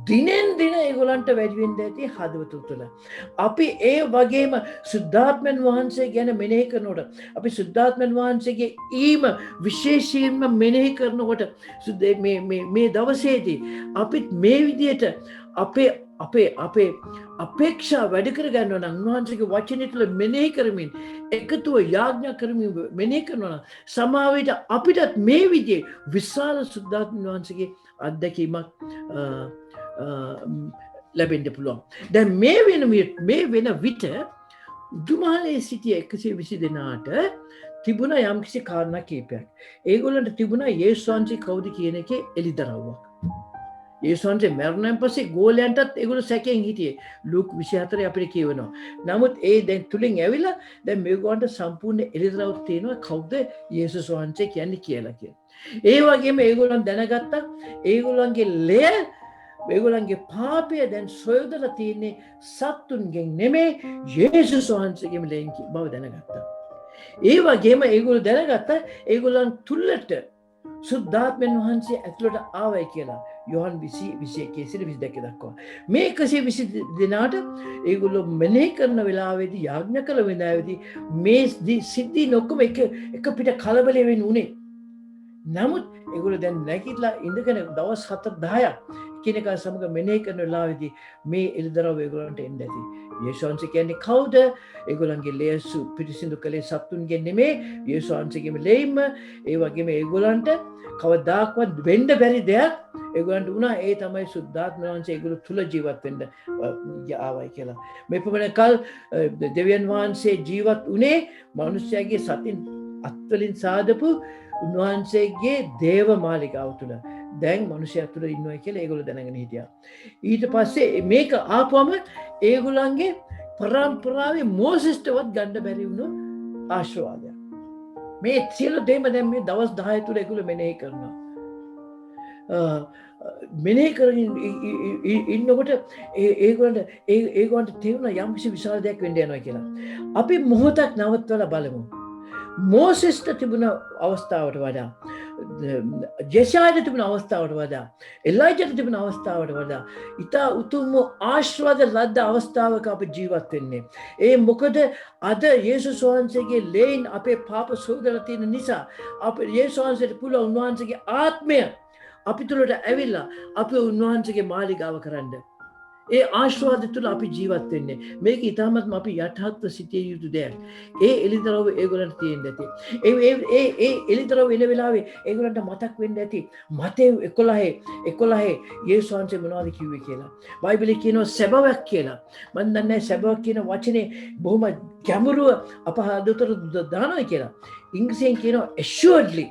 දිනෙන් දින ඒගොල්ලන්ට වැඩි වෙන්න ඇති හදවත තුළ. අපි ඒ වගේම සුද්ධාත්මයන් වහන්සේ ගැන මෙනෙහි කරනකොට අපි සුද්ධාත්මයන් වහන්සේගේ ඊම විශේෂයෙන්ම මෙනෙහි කරනකොට මේ දවසේදී අපිත් මේ විදියට අපේ අපේක්ෂා වැඩ කරගන්නවා නම් උන්වහන්සේගේ වචනය තුළ මෙනෙහි කරමින් එකතුව යාඥා කරමින් මෙනෙහි කරනවා නම් සමහර විට අපිටත් මේ විදිහේ විශාල සුද්ධාත්ම වහන්සේගේ අත්දැකීමක් ලැබෙන්න පුළුවන්. දැන් මේ වෙන විට දුමාලේ සිටිය 120 දෙනාට තිබුණා යම්කිසි කාරණා කීපයක්. ඒගොල්ලන්ට තිබුණා යේසුස් වහන්සේ කවුද කියන එකේ එළිදරව්වක්. යේසුස් වහන්සේ මරණයෙන් පස්සේ ගෝලයන්ටත් ඒගොල්ලෝ සැකයෙන් හිටියේ. ලූක් 24 අපිට කියවනවා. නමුත් ඒ දැන් තුලින් ඇවිල්ලා දැන් මේගොල්ලන්ට සම්පූර්ණ එළිදරව්වක් තියෙනවා කවුද යේසුස් වහන්සේ කියන්නේ කියලා කියන. ඒ වගේම ඒගොල්ලන් දැනගත්තා ඒගොල්ලන්ගේ ලේ ඒගොල්ලන්ගේ පාපය දැන් සොයදලා තියෙන්නේ සත්තුන්ගෙන් නෙමෙයි යේසුස් වහන්සේගෙන් ලෙන් බව දැනගත්තා. ඒ වගේම ඒගොල්ලෝ දැනගත්තා ඒගොල්ලන් තුලට සුද්ධාත්මයන් වහන්සේ ඇතුළට ආවයි කියලා. යොහන් 21:22 දක්වා. මේ 120 දිනාට ඒගොල්ලෝ මෙනෙහි කරන වෙලාවේදී යාඥා කළ වෙලාවේදී මේ සිද්ධි නොකම එක පිට කලබල වෙන්න උනේ. නමුත් ඒගොල්ලෝ දැන් නැගිටලා ඉඳගෙන දවස් 7-10ක් කෙනෙක් සමග මෙනෙහි කරන වෙලාවේදී මේ එළිදරව් ඒගොල්ලන්ට එන්න ඇති. යේසුස් වහන්සේ කියන්නේ කවුද? ඒගොල්ලන්ගේ ලේසු පිරිසිදු කලේ සත්තුන්ගෙන් නෙමෙයි යේසුස් වහන්සේගේම ලේයිම. ඒ වගේම ඒගොල්ලන්ට කවදාක්වත් වෙන්න බැරි දෙයක් ඒගොල්ලන්ට වුණා. ඒ තමයි සුද්ධාත්ම වහන්සේ ඒගොල්ලෝ තුල ජීවත් වෙන්න ආවයි කියලා. මේ පමණ කල් දෙවියන් වහන්සේ ජීවත් උනේ මිනිස්යාගේ සතින් අත්වලින් සාදපු උන්වහන්සේගේ දේව මාලිකාව තුළ. දැන් මනුෂ්‍යයා තුළ ඉන්නවා කියලා ඒගොල්ලෝ දැනගෙන හිටියා. ඊට පස්සේ මේක ආපුවම ඒගොල්ලන්ගේ පරම්පරාවේ මෝසෙස්ටවත් ගන්න බැරි වුණු ආශිර්වාදයක්. මේ සියලු දේම දැන් මේ දවස් 10 තුල ඒගොල්ලෝ මෙනෙහි කරනවා. මෙනෙහි කරමින් ඉන්නකොට ඒගොල්ලන්ට තේරුණා යම් කිසි විශාල දෙයක් වෙන්න යනවා කියලා. අපි මොහොතක් නවත්වලා බලමු. මෝසෙස්ට තිබුණ අවස්ථාවට වඩා, ජෙසායට තිබුණ අවස්ථාවට වඩා, එලයිජාට තිබුණ අවස්ථාවට වඩා ඉතා උතුම් ආශිර්වාද ලද්ද අවස්ථාවක අපි ජීවත් වෙන්නේ. ඒ මොකද අද යේසුස් වහන්සේගේ ලේන් අපේ පාප සෝදලා තියෙන නිසා අපේ යේසුස් වහන්සේට පුළුවන් උන්වහන්සේගේ ආත්මය අපි තුළට ඇවිල්ලා අපි උන්වහන්සේගේ මාලිගාව කරන්න. ඒ ආශිර්වාද තුළ අපි ජීවත් වෙන්නේ. මේක ඉතාමත්ම අපි යටහත්ව සිටිය යුතු දෙයක්. ඒ එළිදරව් ඒගොල්ලන්ට තියෙන්න ඇති. ඒ එළිදරව් එන වෙලාවේ ඒගොල්ලන්ට මතක් වෙන්න ඇති. මතෙව් 11 යේසුස් වහන්සේ මොනවද කිව්වේ කියලා. බයිබලයේ කියනවා සැබවක් කියලා. මම දන්නේ සැබවක් කියන වචනේ බොහොම ගැඹුරුව අප හදවතට දානවා කියලා. ඉංග්‍රීසියෙන් කියනවා assuredly.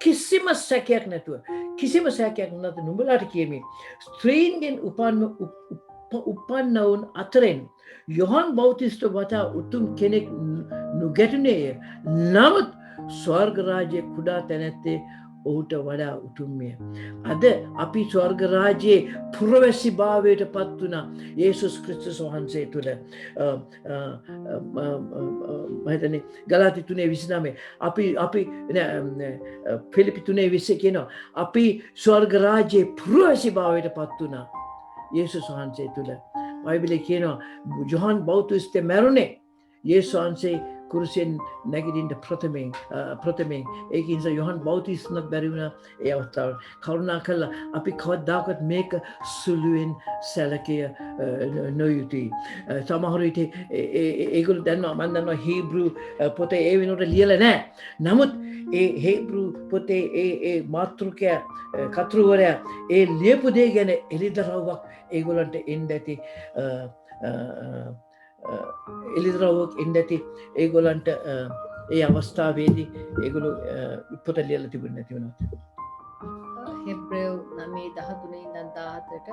කිසිම සැකයක් නැතුව, කිසිම සැකයක් නැතුව නුඹලාට කියමි. ස්ත්‍රීන්ගෙන් උපන්නවුන් අතරින් යොහන් බෞතිස්ට වටා උතුම් කෙනෙක් නොගැටුණේය. නමුත් ස්වර්ග රාජ්‍යයේ කුඩා තැනැත්තේ ඔහුට වඩා උතුම්ය. අද අපි ස්වර්ග රාජ්‍යයේ පුරවැසි භාවයට පත් වුණා යේසුස් ක්‍රිස්තුස් වහන්සේ තුළ. මම ගලාති 3:29 අපි ෆිලිපි 3:20 කියනවා අපි ස්වර්ග රාජ්‍යයේ පුරවැසි භාවයට පත් වුණා යේසුස් වහන්සේ තුළ. බයිබලයේ කියනවා යොහන් බෞතිස්තේ මැරුණේ යේසුස් වහන්සේ කුරුසියෙන් නැගිටින්න ප්‍රථමයෙන්. ඒක නිසා යොහන් බෞතිස්තනක් බැරි වුණා ඒ අවස්ථාව. කරුණා කළා අපි කවදාකවත් මේක සුළුවෙන් සැලකිය නොයුතුයි. සමහර විට ඒගොල්ලෝ දන්නවා මම දන්නවා හීබ්‍රු පොතේ ඒ වෙනකොට ලියලා නැහැ. නමුත් ඒ හීබ්‍රු පොතේ ඒ මාතෘකයා කතුරුවරයා ඒ ලියපු දේ ගැන එළිදරව්වක් ඒගොල්ලන්ට එන්න ඇති. එළිදරව්වක් එන්න ඇති ඒගොල්ලන්ට ඒ අවස්ථාවේදී ඒගොල්ලෝ පොත ලියලා තිබුණේ නැති වුණා. හෙබ්‍රේව් 9:13 ඉඳන් 17ට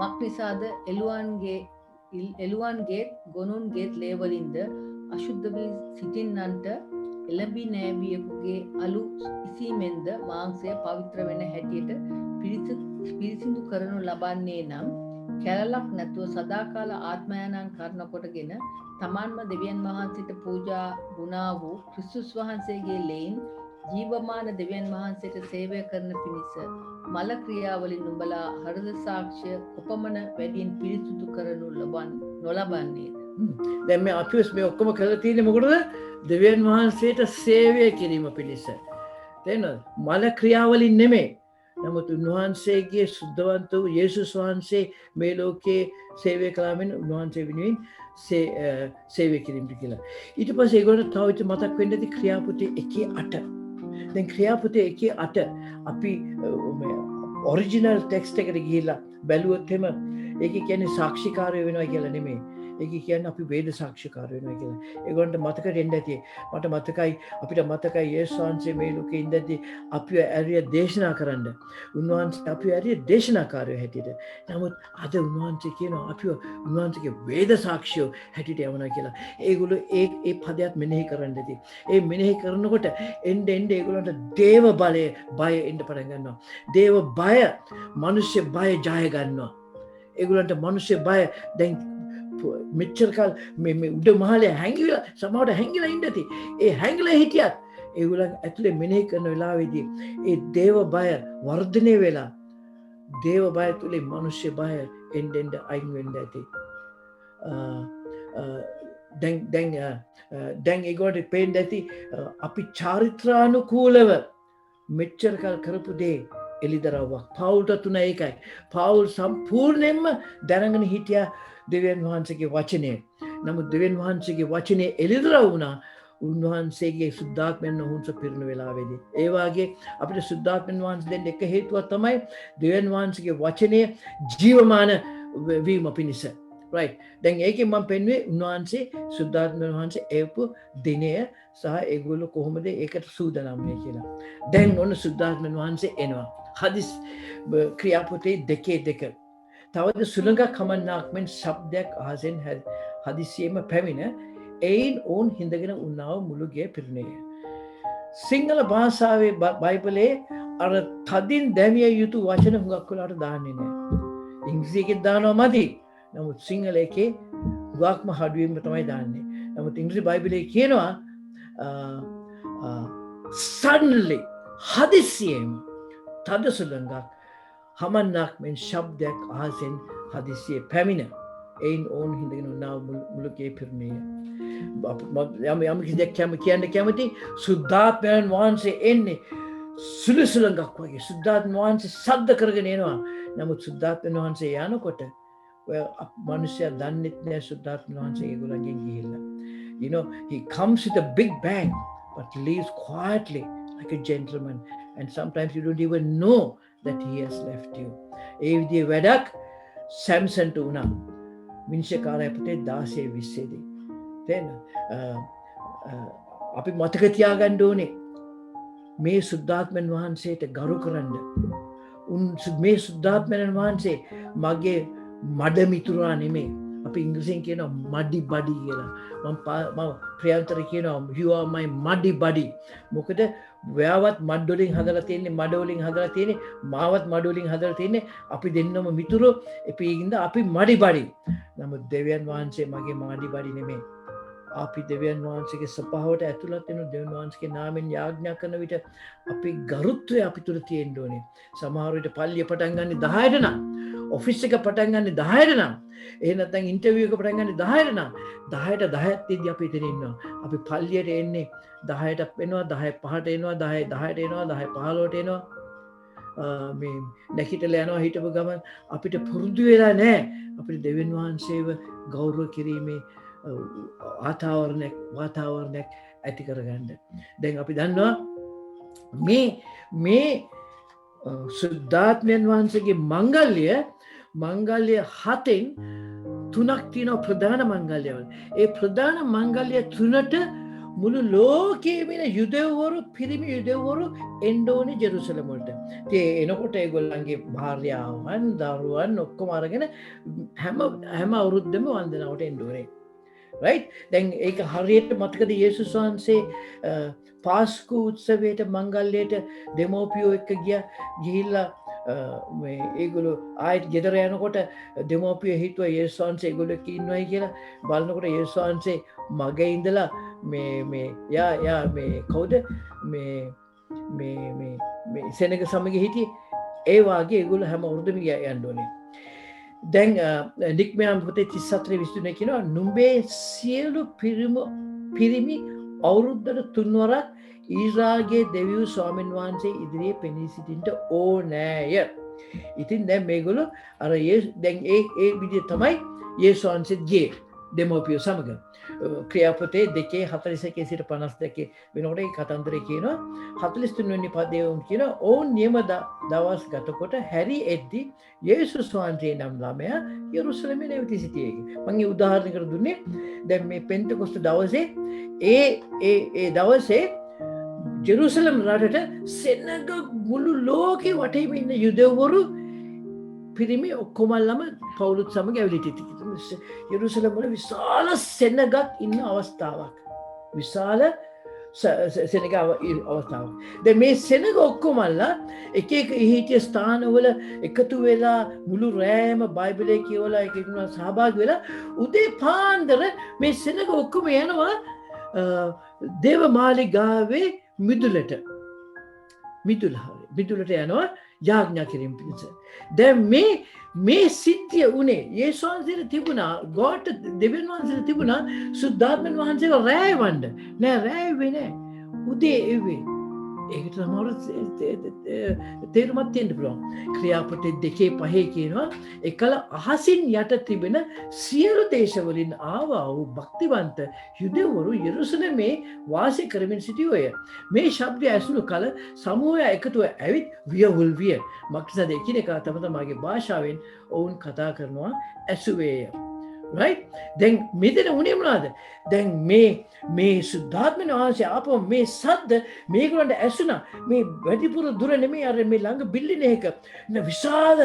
මක්නිසාද එළුවන්ගේ ගොනුන්ගේ ලේවලින්ද අශුද්ධ වී සිටින්නන්ට එළඹි නෑබියෙකුගේ අලු ඉසීමෙන්ද මාංශය පවිත්‍ර වෙන හැටියට පිරිසිදු කරනු ලබන්නේ නම් කැලලක් නැතුව සදාකාල ආත්මයන්න් කරන කොටගෙන තමාන්ම දෙවියන් වහන්සේට පූජා වුණා වූ ක්‍රිස්තුස් වහන්සේගේ ලේන් ජීවමාන දෙවියන් වහන්සේට සේවය කරන පිණිස මල ක්‍රියාවලින් නුඹලා හෘද සාක්ෂ්‍ය කොපමණ වැඩියෙන් පිරිසුදු කරනු නොලබන්නේද? දැන් මේ අපි මේ ඔක්කොම කරලා තියෙන්නේ මොකටද? දෙවියන් වහන්සේට සේවය කිරීම පිණිස. තේරෙනවද? මල ක්‍රියාවලින් නෙමෙයි. නමුත් උන්වහන්සේගේ සුද්ධවන්ත වූ යේසුස් වහන්සේ මේ ලෝකයේ සේවය කළාමෙන් උන්වහන්සේ වෙනුවෙන් සේවය කිරීමට කියලා. ඊට පස්සේ ඒගොල්ලන්ට තව මතක් වෙන්න ඇති ක්‍රියාපොතේ 1:8. දැන් ක්‍රියාපොතේ 1:8 අපි ඔරිජිනල් ටෙක්ස්ට් එකට ගිහිල්ලා බැලුවොත් එම ඒක කියන්නේ සාක්ෂිකාරය වෙනවා කියලා නෙමෙයි. ඒක කියන්නේ අපි වේද සාක්ෂිකාර වෙනවා කියලා. ඒගොල්ලන්ට මතකෙට එන්න ඇති. මට මතකයි අපිට මතකයි යේසුස් වහන්සේ මේ ලෝකේ ඉඳද්දී අපිව ඇරිය දේශනා කරන්න. උන්වහන්සේ අපිව ඇරිය දේශනාකාරයෝ හැටියට. නමුත් අද උන්වහන්සේ කියනවා අපිව උන්වහන්සේගේ වේද සාක්ෂියෝ හැටියට යවනවා කියලා. ඒගොල්ලෝ ඒ පදයක් මෙනෙහි කරන්න ඇති. ඒ මෙනෙහි කරනකොට එන්න ඒගොල්ලන්ට දේව බලය බය එන්න පටන් ගන්නවා. දේව බය, මනුෂ්‍ය බය ජය ගන්නවා. ඒගොල්ලන්ට මනුෂ්‍ය බය දැන් මෙච්චර කාල මේ උඩ මහලේ හැංගිලා සමහරට හැංගිලා ඉන්න ඇති. ඒ හැංගිලා හිටියත් ඒගොල්ලන් ඇතුලේ මෙනෙහි කරන වෙලාවේදී ඒ දේව බය වර්ධනය වෙලා දේව බය තුලේ මනුෂ්‍ය බය එන්න අයින් වෙන්න ඇති. දැන් ඒගොල්ලන්ට පේන්න ඇති අපි චාරිත්‍රානුකූලව මෙච්චර කාල කරපු දේ එළිදරව්වක්. පවුල්ට තුන ඒකයි. පවුල් සම්පූර්ණයෙන්ම දැනගෙන හිටියා දෙවියන් වහන්සේගේ වචනය. නමුත් දෙවියන් වහන්සේගේ වචනේ එළිදරව් වුණා උන්වහන්සේගේ සුද්ධාත්මයන් වහන්සේ පිරුණු වෙලාවේදී. ඒ වාගේ අපිට සුද්ධාත්මයන් වහන්සේ දෙන්න එක හේතුවක් තමයි දෙවියන් වහන්සේගේ වචනය ජීවමාන වීම පිණිස. right. දැන් ඒකෙන් මම පෙන්වුවේ උන්වහන්සේ සුද්ධාත්මයන් වහන්සේ ඒපු දිනය සහ ඒගොල්ලෝ කොහොමද ඒකට සූදානම් වෙන්නේ කියලා. දැන් ඔන්න සුද්ධාත්මයන් වහන්සේ එනවා. හදිස් ක්‍රියාපොතේ 2:2 තවද සුළඟක් හමන්නාක් මෙන් ශබ්දයක් අහසෙන් හදිසියෙම පැමිණ එයින් ඔවුන් හිඳගෙන උන්නාව මුළු ගේ පිරුණේය. සිංහල භාෂාවේ බයිබලයේ අර තදින් දැමිය යුතු වචන හුඟක් වෙලාට දාන්නේ නැහැ. ඉංග්‍රීසි එකේ දානවා මදි. නමුත් සිංහල එකේ හුඟක්ම හඩුවෙන්ම තමයි දාන්නේ. නමුත් ඉංග්‍රීසි බයිබලයේ කියනවා suddenly හදිසියෙම තද සුළඟක් හමන්නක් මෙන් ශබ්දයක් අහසෙන් හදිසියේ පැමිණ එයින් ඔවුන් හිඳගෙන උන්නාව මුළු ගේ පිරුණේය. යම් කිසි දෙයක් කියන්න කැමති සුද්ධාත්මයන් වහන්සේ එන්නේ සුළු සුළඟක් වගේ සුද්ධාත්ම වහන්සේ සද්ද කරගෙන එනවා. නමුත් සුද්ධාත්මයන් වහන්සේ යනකොට ඔය මිනිස්සයා දන්නෙත් නෑ සුද්ධාත්මයන් වහන්සේ ඒගොල්ලන්ගෙන් ගිහිල්ලා. You know, he comes with a big bang but leaves quietly like a gentleman, and sometimes you don't even know that he has left you. ඒ විදිහේ වැඩක් සැම්සන්ට වුණා. විනිශ්චයකාරය පුතේ 16:20 දී. දැන් අපි මතක තියාගන්න ඕනේ මේ සුද්ධාත්මයන් වහන්සේට ගරු කරන්න. මේ සුද්ධාත්මයන් වහන්සේ මගේ මඩ මිතුරා නෙමෙයි. අපි ඉංග්‍රීසියෙන් කියනවා මඩි බඩි කියලා. මම ප්‍රියන්තර කියනවා you are my muddy buddy. මොකද ඔයාවත් මඩ වලින් හදලා තියෙන්නේ, මඩ වලින් හදලා තියෙන්නේ, මාවත් මඩ වලින් හදලා තියෙන්නේ. අපි දෙන්නම මිතුරෝ. එපින්ද අපි මඩි බඩි. නමුත් දෙවියන් වහන්සේ මගේ මඩි බඩි නෙමෙයි. අපි දෙවියන් වහන්සේගේ සභාවට ඇතුළත් වෙන දෙවියන් වහන්සේගේ නාමයෙන් යාඥා කරන විට අපි ගරුත්වය අපි තුල තියෙන්න ඕනේ. සමහර විට පල්ලිය පටන් ගන්න 10ට නම්, ඔෆිස් එක පටන් ගන්න 10ට නම්, එහෙ නැත්නම් ඉන්ටර්විව් එක පටන් ගන්න 10ට නම් 10ට 10ක් තියදී අපි එතන ඉන්නවා. අපි පල්ලියට එන්නේ 10ට වෙනවා, 10 5ට එනවා, 10 10ට එනවා, 10 15ට එනවා. මේ නැකිටලා යනවා හිටපු ගමන් අපිට පුරුදු වෙලා නැහැ. අපිට දෙවියන් වහන්සේව ගෞරව කිරීමේ වාතාවරණයක් ඇති කරගන්න. දැන් අපි දන්නවා මේ සුද්ධාත්මයන් වහන්සේගේ මංගල්‍ය 7න් 3ක් තියෙනවා ප්‍රධාන මංගල්‍යවල. ඒ ප්‍රධාන මංගල්‍ය 3ට මුළු ලෝකයේම යුදෙව්වරු, පිරිමි යුදෙව්වරු එන්න ඕනේ ජෙරුසලම් වලට. ඉතින් එනකොට ඒගොල්ලන්ගේ භාර්යාවන්, දරුවන් ඔක්කොම අරගෙන හැම අවුරුද්දෙම වන්දනාවට එන්න ඕනේ. right? දැන් ඒක හරියට මතකද යේසුස් වහන්සේ පාස්කු උත්සවයට මංගල්‍යයට දෙමෝපියෝ එක්ක ගිහිල්ලා මේ ඒගොල්ලෝ ආයෙත් ගෙදර යනකොට දෙමෝපියෝ හිතුවා යේසුස් වහන්සේ ඒගොල්ලෝ එක්ක ඉන්නවයි කියලා. බලනකොට යේසුස් වහන්සේ මගේ ඉඳලා මේ යා මේ කවුද මේ සෙනග සමග හිටියේ. ඒ වාගේ ඒගොල්ලෝ හැම අවුරුද්දම යන්න ඕනේ. දැන් නික්මයන් පොතේ 34:23 කියනවා නුඹේ සියලු පිරිමි අවුරුද්දට 3 වරක් ඊසාගේ දෙවියන් ස්වාමීන් වහන්සේ ඉදිරියේ පෙනී සිටින්න ඕනෑය. ඉතින් දැන් මේගොල්ලෝ අර දැන් ඒ විදිහ තමයි යේසුස් වහන්සේ ගියේ දෙමෝපියෝ සමග. ක්‍රියාපොතේ 2:41-52 වෙනකොට ඒ කතන්දරේ කියනවා 43 වෙනි පදයේ උන් කියනවා ඕන් නියම දවස් ගතකොට හැරි එද්දි යේසුස් වහන්සේ නම් ළමයා යෙරුසලමේ නැවති සිටියේ. මම ඒ උදාහරණයකට දුන්නේ දැන් මේ පෙන්තකොස්ත දවසේ ඒ දවසේ ජෙරුසලම් රටට සෙනග මුළු ලෝකේ වටේම ඉන්න යුදෙව්වරු පිරිමි ඔක්කොමල්ලම පවුලුත් සමග ඇවිල්ලා සිටිනවා. යෙරුසලම් වල විශාල සෙනගක් ඉන්න අවස්ථාවක්. විශාල සෙනග අවස්ථාවක්. දැන් මේ සෙනග ඔක්කොමල්ලා එක හිටිය ස්ථානවල එකතු වෙලා මුළු රෑම බයිබලයේ කියවලා එක සහභාගී වෙලා උදේ පාන්දර මේ සෙනග ඔක්කොම යනවා දේව මාලිගාවේ මිදුලට යනවා යාඥා කිරීම පිණිස. දැන් මේ සිද්ධිය උනේ යේසුස් වහන්සේට තිබුණා, ගෝට දෙවියන් වහන්සේට තිබුණා සුද්ධාත්මයන් වහන්සේව රැය වණ්ඩ. නෑ රැය වෙන්නේ උදේ එවේ. ඒකට සමහර තේරුමක් තියෙන්න පුළුවන්. ක්‍රියාපොතේ 2:5 කියනවා එකල අහසින් යට තිබෙන සියලු දේශවලින් ආවා වූ භක්තිවන්ත යුදෙව්වරු යෙරුසලමේ වාසය කරමින් සිටියෝය. මේ ශබ්දය ඇසුණු කල සමූහය එකතුව ඇවිත් වියවුල් විය. මක්නිසාද එකිනෙකා තම තමාගේ භාෂාවෙන් ඔවුන් කතා කරනවා ඇසුවේය. right? දැන් මෙතන උනේ මොනවද? දැන් මේ සුද්ධාත්මන වහන්සේ ආපහු මේ සද්ද මේගොල්ලන්ට ඇසුණා. මේ වැඩිපුර දුර නෙමෙයි අර මේ ළඟ බිල්ඩින් එක විශාල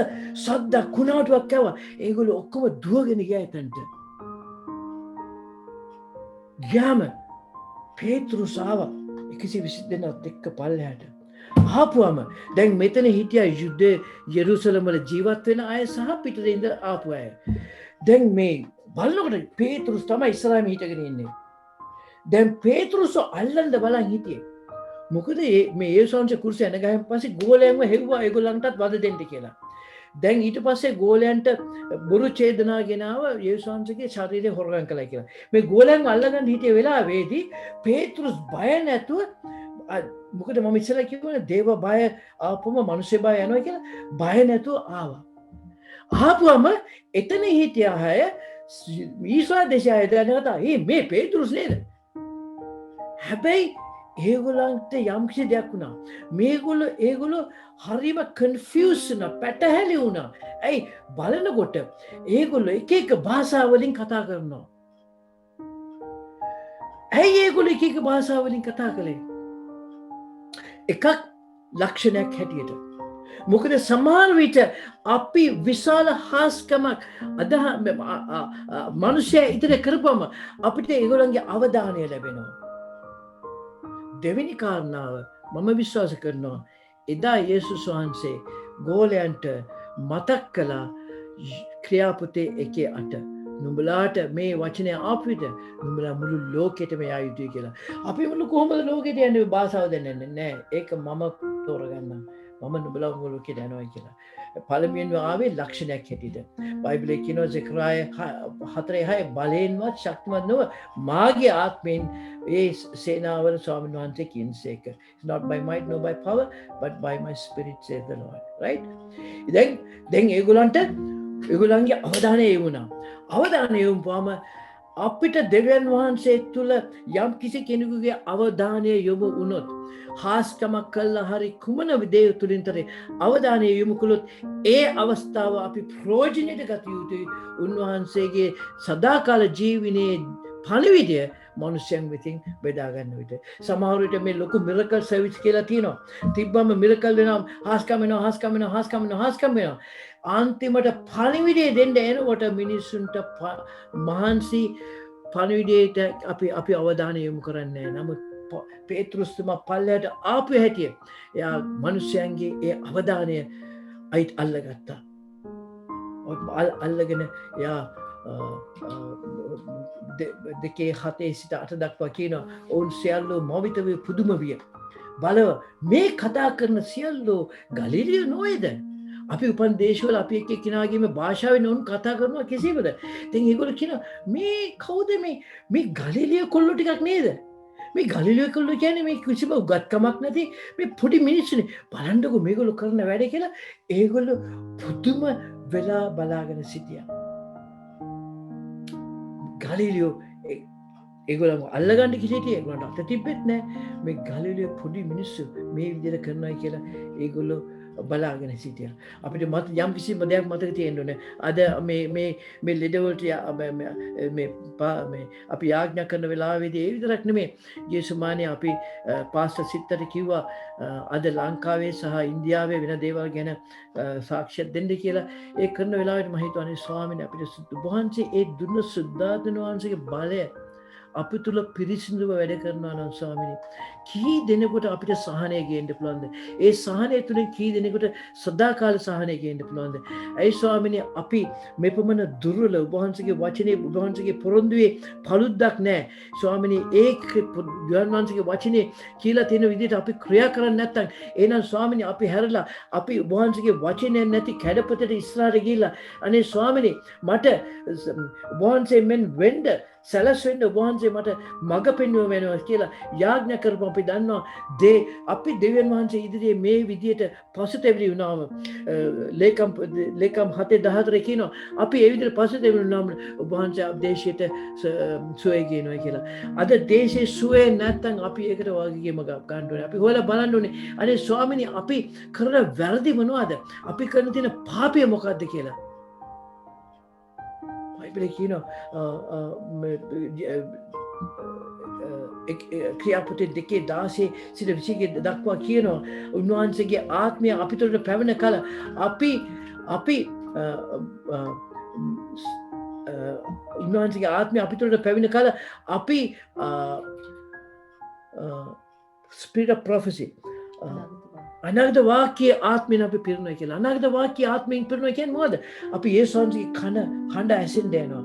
සද්දක් කුණාටුවක් ආවා. ඒගොල්ලෝ ඔක්කොම දුවගෙන ගියා එතනට. ගියාම පේත්‍රුස් ආවා 120 දෙනාත් එක්ක පල්ලෙහාට. ආපුවම දැන් මෙතන හිටියා යුද යෙරුසලම වල ජීවත් වෙන අය සහ පිටේ ඉඳලා ආපු අය. දැන් මේ බලනකොට පේත්‍රුස් තමයි ඉස්සරහම හිටගෙන ඉන්නේ. දැන් පේත්‍රුස් අල්ලන්න බලන් හිටියේ. මොකද මේ යේසුස් වහන්සේ කුරුසේ එන ගහන් පස්සේ ගෝලයන්ව හෙව්වා ඒගොල්ලන්ටත් වද දෙන්න කියලා. දැන් ඊට පස්සේ ගෝලයන්ට බොරු චේදනා ගෙනාව යේසුස් වහන්සේගේ ශරීරය හොරගම් කළා කියලා. මේ ගෝලයන්ව අල්ලගන්න හිටිය වෙලාවේදී පේත්‍රුස් බය නැතුව මොකද මම ඉස්සෙල්ලා කිව්වනේ දේව බය ආපුවම මිනිස්සු බය යනවා කියලා බය නැතුව ආවා. ආපුවම එතන හිටිය අය ඊශ්වර දේශය දැනගත්තා මේ පේත්‍රුස් නේද? හැබැයි ඒගොල්ලන්ට යම්කිසි දෙයක් වුණා. ඒගොල්ලෝ හරිම කන්ෆියුස් වුණා, පැටහැලි වුණා. ඇයි බලනකොට ඒගොල්ලෝ එක භාෂා වලින් කතා කරනවා. ඇයි ඒගොල්ලෝ එක භාෂා වලින් කතා කළේ? එකක් ලක්ෂණයක් හැටියට. මොකද සමහර විට අපි විශාල හාස්කමක් මනුෂ්‍යයා ඉදිරිය කරපුවම අපිට ඒගොල්ලන්ගේ අවධානය ලැබෙනවා. දෙවෙනි කාරණාව මම විශ්වාස කරනවා එදා යේසුස් වහන්සේ ගෝලයන්ට මතක් කළා ක්‍රියාපොතේ 1:8 නුඹලාට මේ වචනය ආපු විට නුඹලා මුළු ලෝකෙටම යා යුතුයි කියලා. අපි මුළු කොහොමද ලෝකෙට යන්නේ භාෂාව දන්නේ නැහැ. ඒක මම තෝරගන්නම්. මම නුඹලා මුළු ලෝකෙට යනවා කියලා. පළමුවෙන්ම ආවේ ලක්ෂණයක් හැටියට. බයිබලයේ කියනවා සෙකරාය 4:6 බලයෙන්වත් ශක්තිමත් නොව මාගේ ආත්මයෙන් ඒ සේනාවල ස්වාමීන් වහන්සේ කියනසේක. It's not by might nor by power but by my spirit says the Lord. Right? දැන් ඒගොල්ලන්ගේ අවධානය යොමුනා. අවධානය යොමුවාම අපිට දෙවියන් වහන්සේ තුල යම් කිසි කෙනෙකුගේ අවධානය යොමු වුණොත් හාස්කමක් කළා හරි කුමන විදේ තුලින්තරේ අවධානය යොමු කළොත් ඒ අවස්ථාව අපි ප්‍රයෝජනෙට ගත යුතුයි. උන්වහන්සේගේ සදාකාල ජීවිතයේ පණිවිඩය මනුෂ්‍යයන් විසින් බෙදා ගන්න විට සමහර විට මේ ලොකු මිරකල් සර්විස් කියලා තියෙනවා. තිබ්බම මිරකල් වෙනවා, හාස්කම් වෙනවා. අන්තිමට පණිවිඩය දෙන්න එනකොට මිනිස්සුන්ට මහන්සි පණිවිඩයට අපි අවධානය යොමු කරන්නේ නැහැ. නමුත් පේත්‍රුස් තුමා පල්ලයට ආපු හැටිය එයා මිනිස්යන්ගේ ඒ අවධානය අල්ලගත්තා. අල්ලගෙන එයා 2:7 සිට 8 දක්වා කියනවා ඔවුන් සියල්ලෝ මොවිත වේ පුදුම විය. බලව මේ කතා කරන සියල්ලෝ ගලිලිය නොවේද? අපි උපන් දේශවල අපි එක්ක කෙනාගේම භාෂාවෙන් උන් කතා කරනවා කෙසේද? දැන් ඒගොල්ලෝ කියනවා මේ කවුද මේ ගලිලිය කොල්ලෝ ටිකක් නේද? මේ ගලිලිය කොල්ලෝ කියන්නේ මේ කිසිම උගත්කමක් නැති මේ පොඩි මිනිස්සුනේ. බලන්නකෝ මේගොල්ලෝ කරන වැඩ කියලා ඒගොල්ලෝ පුදුම වෙලා බලාගෙන සිටියා. ගලිලියෝ ඒගොල්ලෝ අල්ලගන්න කිසිටිය ඒගොල්ලන්ට අත තිබෙත් නැහැ. මේ ගලිලියෝ පොඩි මිනිස්සු මේ විදිහට කරනවා කියලා ඒගොල්ලෝ බලාගෙන සිටියා. අපිට යම් කිසි දෙයක් මතක තියෙන්න ඕනේ. අද මේ ලෙඩවලට මේ අපි යාඥා කරන වෙලාවේදී ඒ විතරක් නෙමෙයි. ජේසුමානේ අපි පාස්ටර් සිත්තට කිව්වා අද ලංකාවේ සහ ඉන්දියාවේ වෙන දේවල් ගැන සාක්ෂියක් දෙන්න කියලා. ඒ කරන වෙලාවට මම හිතුවා ස්වාමීන් අපිට වහන්සේ ඒ දුන්න සුද්ධාත්ම වහන්සේගේ බලය අපි තුල පිරිසිදුව වැඩ කරනවා නම් ස්වාමීනි කී දෙනෙකුට අපිට සහනය ගේන්න පුළුවන්ද? ඒ සහනය තුලින් කී දෙනෙකුට සදාකාල සහනය ගේන්න පුළුවන්ද? ඒ ස්වාමීනි අපි මෙපමණ දුර්වල වහන්සේගේ වචනේ වහන්සේගේ පොරොන්දුවේ පළුද්දක් නැහැ. ස්වාමීනි ඒ වහන්සේගේ වචනේ කියලා තියෙන විදිහට අපි ක්‍රියා කරන්නේ නැත්නම් එහෙනම් ස්වාමීනි අපි හැරලා අපි වහන්සේගේ වචනේ නැති කැඩපතට ඉස්සරහට ගිහිල්ලා අනේ ස්වාමීනි මට වහන්සේ මෙන් වෙන්න සැලැස්වෙන්න වහන්සේ මට මඟ පෙන්වුව වෙනවා කියලා යාඥා කරපුවා අපි දන්නවා අපි දෙවියන් වහන්සේ ඉදිරියේ මේ විදියට පසුතැවිලි වුණාම ලේකම් 7:14 කියනවා අපි ඒ විදිහට පසුතැවිලි වුණාම වහන්සේ අපදේශයට සුවය කියනවා කියලා. අද දේශේ සුවය නැත්තම් අපි ඒකට වාග්ගීම ගන්න ඕනේ. අපි හොයලා බලන්න ඕනේ. අනේ ස්වාමීනි අපි කරන වැරදි මොනවද? අපි කරන තියෙන පාපය මොකද්ද කියලා. බයිබලයේ කියනවා ක්‍රියාපොතේ 2:16 සිට 20 දක්වා කියනවා උන්වහන්සේගේ ආත්මය අපි තුළට පැවෙන කල අපි උන්වහන්සේගේ ආත්මය අපි තුළට පැවෙන කල අපි spirit of prophecy අනාගත වාක්‍යයේ ආත්මයෙන් අපි පිරුණා කියලා. අනාගත වාක්‍යයේ ආත්මයෙන් පිරුණා කියන්නේ මොකද? අපි යේසුස් වහන්සේගේ කඳ ඇසෙන්න යනවා.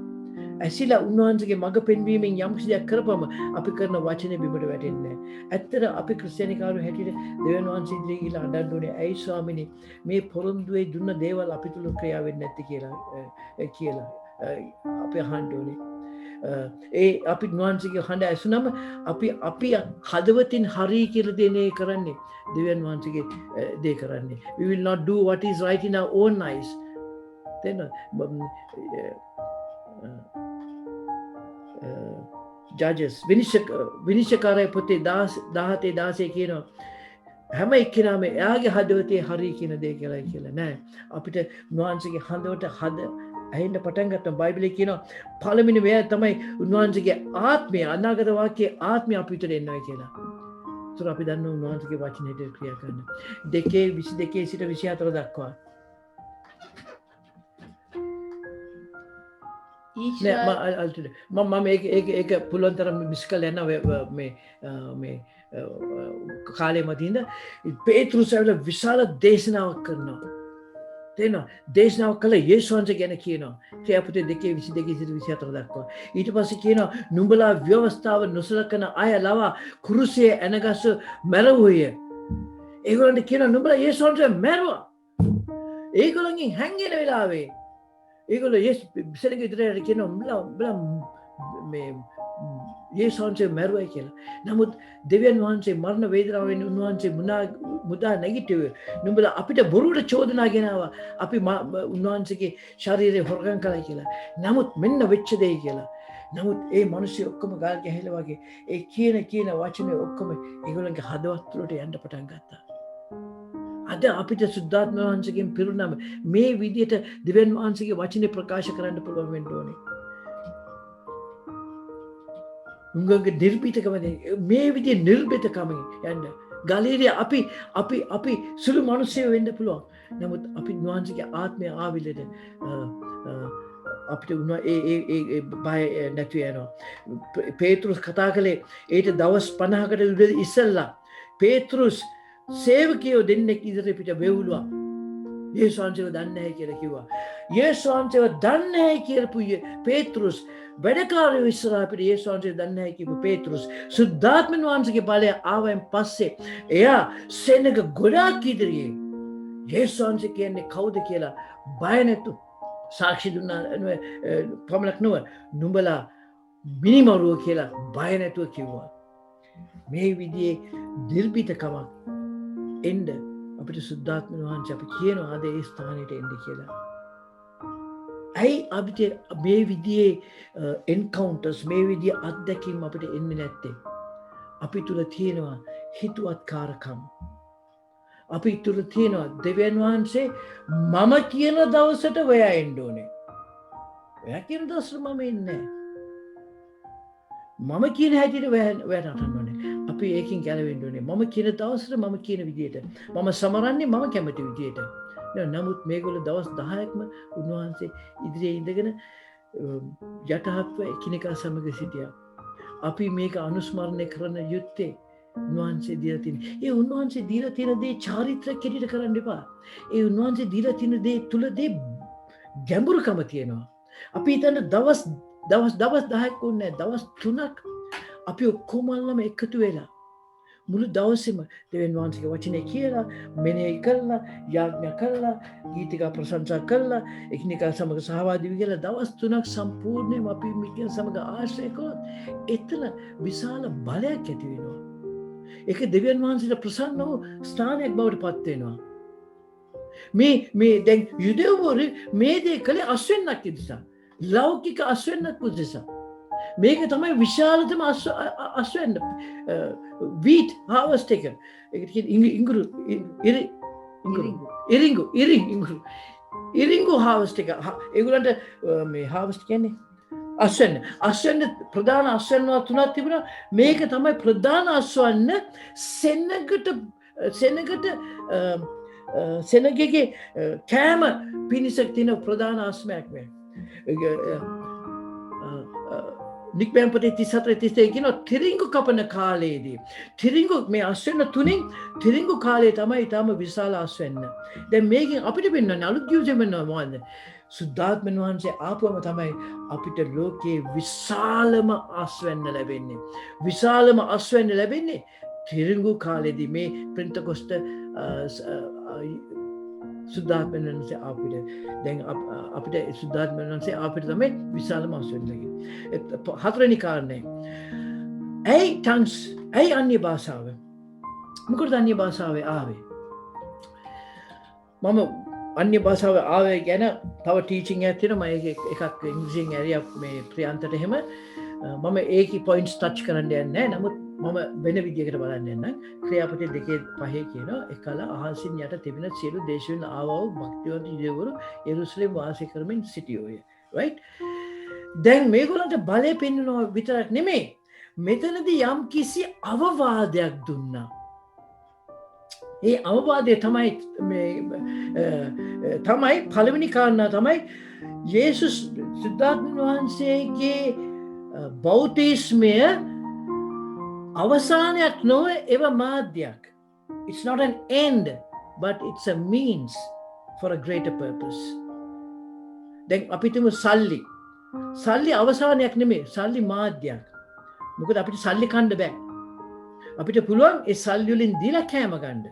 ඇසිලා උන්වහන්සේගේ මඟ පෙන්වීමෙන් යම් කිසි දෙයක් කරපම අපි කරන වචනේ බිමට වැටෙන්නේ නැහැ. ඇත්තට අපි ක්‍රිස්තියානිකාරු හැටියට දෙවියන් වහන්සේ ඉදිරියේ ගිහිල්ලා අඬන්න ඕනේ. ඇයි ස්වාමිනේ මේ පොරොන්දුවේ දුන්න දේවල් අපි තුල ක්‍රියා වෙන්නේ නැති කියලා අපි අහන්න ඕනේ. අපි උන්වහන්සේගේ හඬ ඇසුනම අපි හදවතින් හරි කියලා දෙන්නේ කරන්නේ දෙවියන් වහන්සේගේ දේ කරන්නේ. We will not do what is right in our own eyes. then Judges විනිශ්චයකාරය පොතේ 17:16 කියනවා හැම එක්කෙනාම එයාගේ හදවතේ හරි කියන දේ කියලා නෑ. අපිට උන්වහන්සේගේ හදවත ඇහෙන්න පටන් ගත්තා. බයිබලයේ කියනවා පළවෙනි වේ තමයි උන්වහන්සේගේ ආත්මය අනාගත වාක්‍යයේ ආත්මය අපිට එනවා කියලා. ඒතර අපි දන්නවා උන්වහන්සේගේ වචනයට ක්‍රියා කරන 2:22 සිට 24 දක්වා. මම ඒක පුළුවන් තරම් මිස් කරලා යනවා මේ කාලේ මතින්ද පේත්‍රුස් ඇවිල්ලා විශාල දේශනාවක් කරනවා. තේනවා දේශනාවක් කළා යේසුස් වහන්සේ ගැන කියනවා. ක්‍රියාපොතේ 2:22-24 දක්වා. ඊට පස්සේ කියනවා නුඹලා ව්‍යවස්ථාව නොසලකන අය ලවා කුරුසියේ ඇනගස මැරුවෝය. ඒගොල්ලන්ට කියනවා නුඹලා යේසුස් වහන්සේ මැරුවා. ඒගොල්ලන්ගෙන් හැංගෙන වෙලාවේ ඒගොල්ලෝ විසරගේ ඉදිරියට කියනවා උඹලා මේ යේසුස් වහන්සේ මැරුවයි කියලා. නමුත් දෙවියන් වහන්සේ මරණ වේදනාවෙන් උන්වහන්සේ මුදා නැගිටියේ. නුඹලා අපිට බොරුවට චෝදනා ගෙනාවා. අපි උන්වහන්සේගේ ශරීරය හොරගම් කළා කියලා. නමුත් මෙන්න වෙච්ච දෙයි කියලා. නමුත් ඒ මිනිස්සු ඔක්කොම ගල් ගැහිලා වගේ ඒ කියන වචනේ ඔක්කොම ඒගොල්ලන්ගේ හදවත් තුළට යන්න පටන් ගත්තා. අද අපිට සුද්ධාත්ම වහන්සේගෙන් පිරුණම මේ විදියට දෙවියන් වහන්සේගේ වචනේ ප්‍රකාශ කරන්න පුළුවන් වෙන්න ඕනේ. උංගගේ නිර්භීතකම මේ විදිහේ නිර්භීතකම යන්න ගලීරිය අපි සුළු මිනිස්සු වෙන්න පුළුවන්. නමුත් අපි වහන්සේගේ ආත්මය ආවිලද අපිට උනා ඒ බය නැති වෙනවා. පේත්‍රුස් කතා කළේ ඒට දවස් 50කට ඉස්සෙල්ලා පේත්‍රුස් සේවකයෝ දෙන්නෙක් ඉදිරියට පිට වෙවුලුවා. යේසුස් වහන්සේව දන්නේ නැහැ කියලා කිව්වා. යේසුස් වහන්සේව දන්නේ නැහැ කියපු පේත්‍රුස් වැඩකාරයෝ ඉස්සරහා පිට යේසුස් වහන්සේ දන්නේ නැහැ කියපු පේත්‍රුස් සුද්ධාත්ම වහන්සේගේ බලය ආවෙන් පස්සේ එයා සෙනග ගොඩාක් ඉදිරියේ යේසුස් වහන්සේ කියන්නේ කවුද කියලා බය නැතු සාක්ෂි දුන්නා පමණක් නොව නුඹලා මිනිමරුව කියලා බය නැතුව කිව්වා. මේ විදිහේ නිර්භීතකමක් එන්න අපිට සුද්ධාත්ම වහන්සේ අපි කියනවා ආද ඒ ස්ථානෙට එන්න කියලා. ඇයි අපිට මේ විදිහේ එන්කවුන්ටර්ස් මේ විදිහේ අත්දැකීම් අපිට එන්නේ නැත්තේ? අපි තුල තියෙනවා හිතුවත්කාරකම්. අපි තුල තියෙනවා දෙවියන් වහන්සේ මම කියන දවසට ඔයා එන්න ඕනේ. ඔයා කියන දවසට මම එන්නේ නැහැ. මම කියන හැටියට ඔයාට අහන්න ඕනේ. අපි ඒකින් ගැලවෙන්න ඕනේ. මම කියන දවසට මම කියන විදියට. මම සමරන්නේ මම කැමති විදියට. නමුත් මේගොල්ලෝ දවස් 10ක්ම උන්වහන්සේ ඉදිරියේ ඉඳගෙන යටහත්ව එකිනෙකා සමග සිටියා. අපි මේක අනුස්මරණය කරන යුත්තේ උන්වහන්සේ දීලා තියෙන. ඒ උන්වහන්සේ දීලා තියෙන දේ චාරිත්‍රාක් කෙරෙහිට කරන්න එපා. ඒ උන්වහන්සේ දීලා තියෙන දේ තුලදී ගැඹුරුකම තියෙනවා. අපි හිතන දවස් 10ක් වුණේ දවස් 3ක් අපි ඔක්කොමල්ලම එකතු වෙලා මුළු දවසෙම දෙවියන් වහන්සේගේ වචනේ කියලා මෙනෙහි කරලා යාඥා කරලා ගීතිකා ප්‍රශංසා කරලා එකිනෙකා සමග සහභාගී වෙලා දවස් 3ක් සම්පූර්ණයෙන්ම අපි මිත්‍යන් සමග ආශ්‍රය කළොත් එතන විශාල බලයක් ඇති වෙනවා. ඒක දෙවියන් වහන්සේට ප්‍රසන්න වූ ස්ථානයක් බවට පත් වෙනවා. මේ දැන් යුදෙව්වරු මේ දේ කළේ අස්වෙන්නක් නිසා. ලෞකික අස්වෙන්නක් උදෙසා. මේක තමයි විශාලතම අස්වෙන්න වීට් හාවස්ට් එක. ඒකට කියන්නේ ඉඟුරු ඉරිංගු හාවස්ට් එක ඒගොල්ලන්ට මේ හාවස්ට් කියන්නේ අස්වැන්න ප්‍රධාන අස්වැන්නවා තුනක් තිබුණා. මේක තමයි ප්‍රධාන අස්වැන්න සෙනගගේ කෑම පිණිසක් තියෙන ප්‍රධාන අස්මයක් මේ. නික්මයන් පොතේ 34 32 කියනවා තිරිංගු කපන කාලයේදී තිරිංගු මේ අස්වැන්න තුنين තිරිංගු කාලේ තමයි ඊටම විශාල අස්වැන්න. දැන් මේකෙන් අපිට වෙන්නන්නේ අලුත් ජීවිතෙ වෙනවා මොකද? සුද්ධාත්මයන් වහන්සේ ආපුවම තමයි අපිට ලෝකේ විශාලම අස්වැන්න ලැබෙන්නේ. විශාලම අස්වැන්න ලැබෙන්නේ තිරිංගු කාලේදී මේ පෙන්තකොස්ත සුද්ධාත්මයන් වහන්සේ අපිට දැන් අපිට සුද්ධාත්මයන් වහන්සේ අපිට තමයි විශාලම අස්වැන්න ලැබෙන්නේ. හතරවෙනි කාරණේ ඇයි අන්‍ය භාෂාව? මොකද අන්‍ය භාෂාවේ ආවේ? මම අන්‍ය භාෂාව ආවේ ගැන තව ටීචිං එකක් තියෙනවා. මම එකක් ඉංග්‍රීසියෙන් ඇරියා මේ ප්‍රියන්තට එහෙම මම ඒකේ පොයින්ට්ස් ටච් කරන්න යන්නේ නැහැ. නමුත් මම වෙන විදියකට බලන්න යන්නම්. ක්‍රියාපති 2:5 කියනවා එකල අහසින් යට තිබෙන සියලු දේශවල ආවව භක්තිවන්ත යුදෙවරු යෙරුසලෙම් වාසය කරමින් සිටියෝය. right? දැන් මේගොල්ලන්ට බලය පෙන්වනවා විතරක් නෙමෙයි. මෙතනදී යම් කිසි අවවාදයක් දුන්නා. ඒ අවවාදය තමයි පළවෙනි කාරණා තමයි යේසුස් සුද්ධාත්මයන් වහන්සේගේ බෞතිස්මය අවසානයක් නොව ඒව මාධ්‍යයක්. It's not an end, but it's a means for a greater purpose. දැන් අපිටම සල්ලි අවසානයක් නෙමෙයි, සල්ලි මාධ්‍යයක්. මොකද අපිට සල්ලි කන්න බෑ. අපිට පුළුවන් ඒ සල්ලි වලින් දීලා කෑම ගන්න.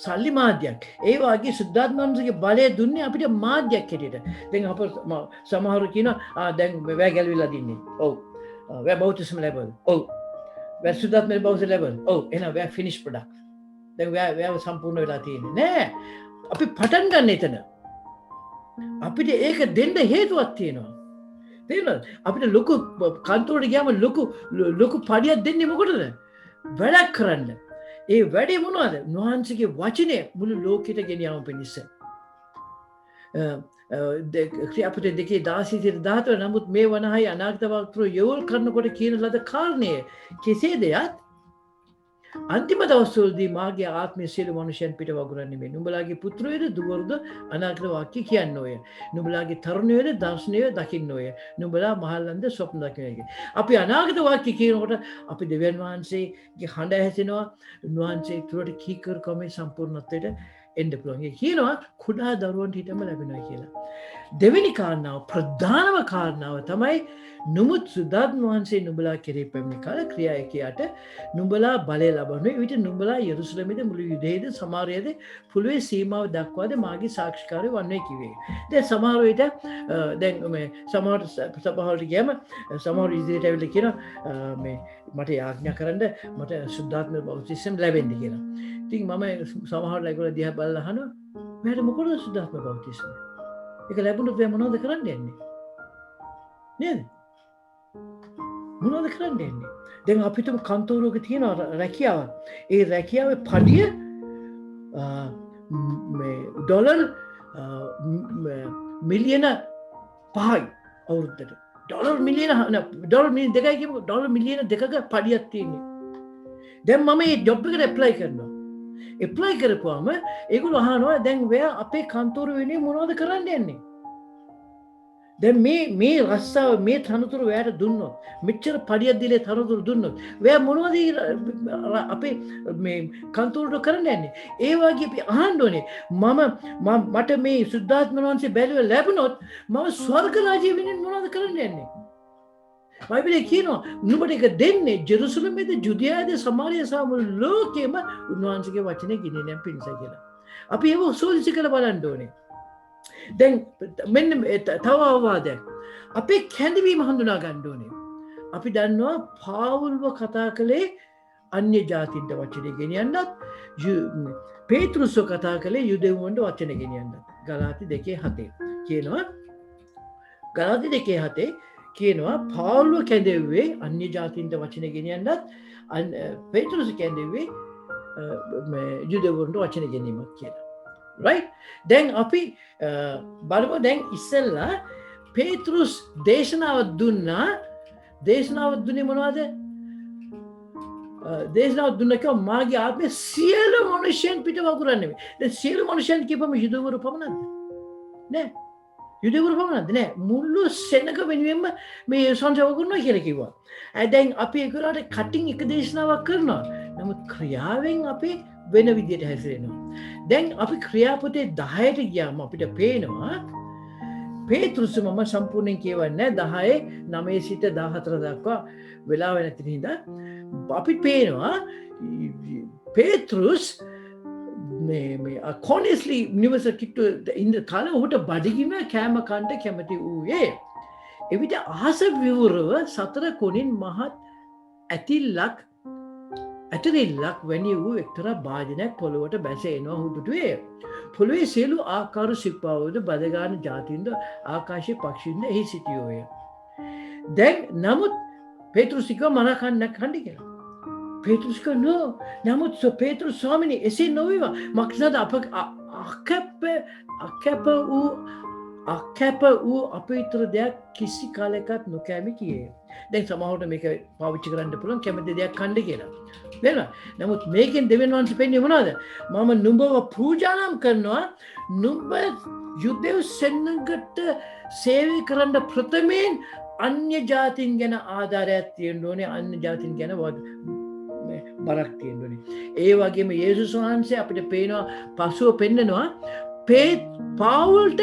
සල්ලි මාධ්‍යයක්. ඒ වගේ සුද්ධාත්මයන් වහන්සේගේ බලය දුන්නේ අපිට මාධ්‍යයක් හැටියට. දැන් අප සමහරු කියනවා දැන් වැය ගැලවිලා දින්නේ. ඔව්. වැය බෞතිස්ම ලැබුවා. ඔව්. වැය සුද්ධාත්මයේ බෞතිස්ම ලැබුවා. ඔව්. එහෙනම් වැය ෆිනිෂ් ප්‍රොඩක්ට්. දැන් වැය සම්පූර්ණ වෙලා තියෙන්නේ. නෑ. අපි පටන් ගන්න එතන. අපිට ඒක දෙන්න හේතුවක් තියෙනවා. තේරෙනවද? අපිට ලොකු කන්තෝරට ගියාම ලොකු පඩියක් දෙන්නේ මොකටද? වැඩක් කරන්න. ඒ වැඩේ මොනවද? උන්වහන්සේගේ වචනය මුළු ලෝකෙට ගෙනියම පිණිස. ක්‍රියාපති 2:16 නමුත් මේ වනහයි අනාගත වක්තෘ යෝල් කරනකොට කියන ලද කාරණය කෙසේද යත් අන්තිම දවස්වලදී මාගේ ආත්මය සියලු මනුෂ්‍යයන් පිට වගුරන්නේ මේ. නුඹලාගේ පුත්‍රයෝද දුවරුද අනාගත වාක්‍ය කියන්නෝය. නුඹලාගේ තරුණයෝද දර්ශනය දකින්නෝය. නුඹලා මහල්ලන්ද ස්වප්න දකින්නෝය. අපි අනාගත වාක්‍ය කියනකොට අපි දෙවියන් වහන්සේගේ හඬ ඇසෙනවා. උන්වහන්සේ තුරට කීකරුකමේ සම්පූර්ණත්වයට එන්න පුළුවන්. ඒ කියනවා කුඩා දරුවන්ට හිටම ලැබෙනවා කියලා. දෙවෙනි කාරණාව ප්‍රධානම කාරණාව තමයි නුඹත් සුද්ධාත්ම වහන්සේ නුඹලා කෙරෙහි පැමිණි කාල ක්‍රියා 1:8 නුඹලා බලය ලබන්නේ විට නුඹලා යෙරුසලමේද මුළු යුදේද සමාරියද පුළුවේ සීමාව දක්වාද මාගේ සාක්ෂිකාරය වන්නේ කිව්වේ. දැන් සමහර විට දැන් මේ සමහර සභාවලට ගියම සමහර ඉදිරියට ඇවිල්ලා කියනවා මේ මට යාඥා කරන්න මට සුද්ධාත්ම බෞතිස්ම ලැබෙන්න කියලා. ඉතින් මම සමහර ඒගොල්ලෝ දිහා බලලා අහනවා මට මොකටද සුද්ධාත්ම බෞතිස්ම? ඒක ලැබුණොත් මම මොනවද කරන්න යන්නේ? නේද? මොනවද කරන්න යන්නේ? දැන් අපිටම කන්තෝරුවක තියෙන රැකියාව. ඒ රැකියාවේ පඩිය ඩොලර් මිලියන 5යි අවුරුද්දට. ඩොලර් මිලියන 2යි කියමු ඩොලර් මිලියන 2ක පඩියක් තියෙන්නේ. දැන් මම මේ ජොබ් එකට ඇප්ලයි කරනවා. ඇප්ලයි කරපුවාම ඒගොල්ලෝ අහනවා දැන් ඔයා අපේ කන්තෝරුව වෙනුවෙන් මොනවද කරන්න යන්නේ? දැන් මේ රස්සාව මේ තනතුරු ඔයාට දුන්නොත් මෙච්චර පඩියක් දීලා තනතුරු දුන්නොත් ඔයා මොනවද අපේ මේ කන්තෝරුවට කරන්න යන්නේ? ඒ වගේ අපි අහන්න ඕනේ මට මේ සුද්ධාත්ම වහන්සේ බැලුව ලැබුණොත් මම ස්වර්ග රාජ්‍ය වෙනුවෙන් මොනවද කරන්න යන්නේ? බයිබලයේ කියනවා නුඹට ඒක දෙන්නේ ජෙරුසලමේද ජුදියාද සමාරිය සහ මුළු ලෝකෙම උන්වහන්සේගේ වචනේ ගෙනියන්න පිණිස කියලා. අපි ඒක සෝදිසි කරලා බලන්න ඕනේ. දැන් මෙන්න තව අවවාදයක්. අපේ කැඳවීම හඳුනා ගන්න ඕනේ. අපි දන්නවා පාවුල්ව කතා කළේ අන්‍ය ජාතින්ට වචනේ ගෙනියන්නත් පේතෘස්ව කතා කළේ යුදෙවුන්ට වචනේ ගෙනියන්නත්. ගලාති 2:7 කියනවා. ගලාති 2:7 කියනවා පාවුල්ව කැඳෙව්වේ අන්‍ය ජාතින්ට වචනේ ගෙනියන්නත් පේතෘස් කැඳෙව්වේ යුදෙවුන්ට වචනේ ගෙනීමක් කියලා. right? දැන් අපි බලමු දැන් ඉස්සෙල්ලා පේතෘස් දේශනාවක් දුන්නේ මොනවද? දේශනාවක් දුන්න කිව්වා මාගේ ආත්මය සියලු මනුෂ්‍යයන් පිට වගුරන්නේ නෙමෙයි. දැන් සියලු මනුෂ්‍යයන් කියපම යුදවරු පමණක්ද? නෑ. යුදවරු පමණක්ද? නෑ. මුළු සෙනඟ වෙනුවෙන්ම මේ යේසුන්ව වගුරනවා කියලා කිව්වා. දැන් අපි ඒගොල්ලන්ට කටින් එක දේශනාවක් කරනවා. නමුත් ක්‍රියාවෙන් අපි වෙන විදියට හැසිරෙනවා. දැන් අපි ක්‍රියාපොතේ 10ට ගියාම අපිට පේනවා පේතෘස් මම සම්පූර්ණයෙන් කියවන්නේ 10:9 සිට 14 දක්වා වෙලාව නැති නිසා අපි පේනවා පේතෘස් මේ කොනිස්ලි නිවස කිට්ටු ඉන්න කාල ඔහුට බඩගින්න කෑම කන්න කැමති වූයේ. එවිට අහස විවුරව 4 කොනින් මහත් ඇතිරිල්ලක් වැනි වූ එක්තරා භාජනයක් පොළොවට බැස එනවා හුදුටුවේ. පොළොවේ සියලු ආකාර සිප්පාවෝද බදගාන ජාතින්ද ආකාශයේ පක්ෂීන්ද එහි සිටියෝය. දැන් නමුත් පේතෘස් කිව්වා මන කන්න කියලා. පේතෘස් කිව්වා නමුත් පේතෘස් ස්වාමීනි එසේ නොවේවා. මක්සද අකැප වූ අපවිත්‍ර දෙයක් කිසි කාලයකත් නොකෑමි කියේ. දැන් සමහරවිට මේක පාවිච්චි කරන්න පුළුවන් කැමති දෙයක් කන්න කියලා. නේද? නමුත් මේකෙන් දෙවියන් වහන්සේ පෙන්නේ මොනවද? මම නුඹව පූජානම් කරනවා. නුඹ යුදෙව් සෙනඟට සේවය කරන්න ප්‍රථමයෙන් අන්‍ය ජාතින් ගැන ආධාරයක් තියෙන්න ඕනේ. අන්‍ය ජාතින් ගැන බරක් තියෙන්න ඕනේ. ඒ වගේම යේසුස් වහන්සේ අපිට පේනවා පසුව පෙන්නනවා පාවුල්ට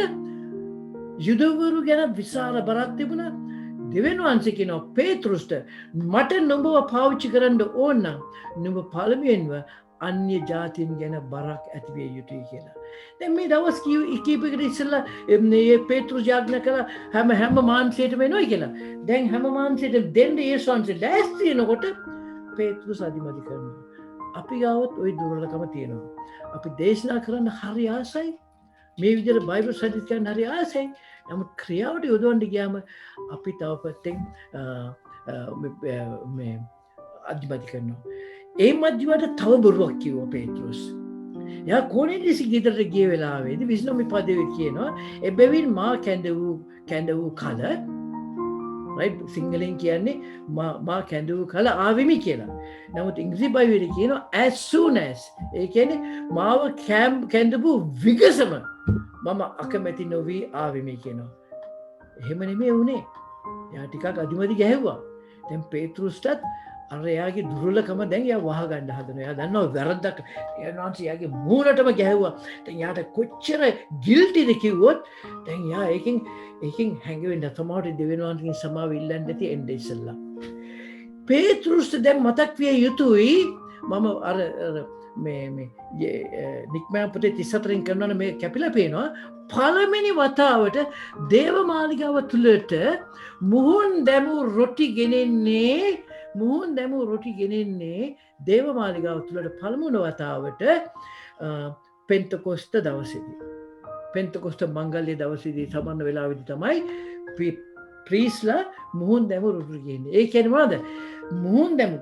යුදවරු ගැන විශාල බරක් තිබුණා. දෙවියන් වහන්සේ කියනවා පේතෘස්ට මට නුඹව පාවිච්චි කරන්න ඕන නම් නුඹ පළමුවෙන්ම අන්‍ය ජාතීන් ගැන බරක් ඇති විය යුතුයි කියලා. දැන් මේ දවස් කීපයකට ඉස්සෙල්ලා මේ පේතෘස් යාඥා කළා හැම මාංශයටම එනවා කියලා. දැන් හැම මාංශයටම දෙන්න යේසුස් වහන්සේ ලෑස්ති වෙනකොට පේතෘස් අදිමදි කරනවා. අපි ගාවත් ওই දුර්වලකම තියෙනවා. අපි දේශනා කරන්න හරි ආසයි. මේ විදිහට බයිබල් සත්‍ය කියන්න හරි ආසයි. නමුත් ක්‍රියාවට යොදවන්න ගියාම අපි තව පැත්තෙන් මේ අධිපති කරනවා. ඒ මැදිවට තව බොරුවක් කිව්වා පේතෘස්. යා කොනෙලිස් ගෙදරට ගිය වෙලාවේදී 29 පදයේ කියනවා එබැවින් මා කැඳ වූ කල right සිංහලෙන් කියන්නේ මා කැඳ වූ කල ආවෙමි කියලා. නමුත් ඉංග්‍රීසි බයිබලයේ කියනවා as soon as. ඒ කියන්නේ මාව කැඳපු විගසම මම අකමැති නොවී ආවෙමි කියනවා. එහෙම නෙමෙයි වුනේ. එයා ටිකක් අදිමදි ගැහුවා. දැන් පේතෘස්ටත් අර එයාගේ දුර්වලකම දැන් එයා වහගන්න හදනවා. එයා දන්නවා වැරද්දක්. එයාගේ මූණටම ගැහුවා. දැන් එයාට කොච්චර ගිල්ටිද කිව්වොත් දැන් එයා ඒකෙන් හැංගෙන්න තමයි දෙවියන් වහන්සේගෙන් සමාව ඉල්ලන්න ඇති එන්නේ ඉස්සෙල්ලා. පේතෘස්ට දැන් මතක් විය යුතුයි මම අර මේ නික්මයා පොතේ 34න් කරනවා මේ කැපිලා පේනවා පළවෙනි වතාවට දේවමාලිගාව තුලට මුහුන් දැමූ රොටි ගෙනෙන්නේ දේවමාලිගාව තුලට පළමුවන වතාවට පෙන්තකොස්ත දවසේදී පෙන්තකොස්ත මංගල්‍ය දවසේදී සමන්න වෙලාවේදී තමයි ප්‍රීස්ලා මුහුන් දැමූ රොටි ගෙන්නේ. ඒ කියන්නේ මොනවද? මුහුන් දැමු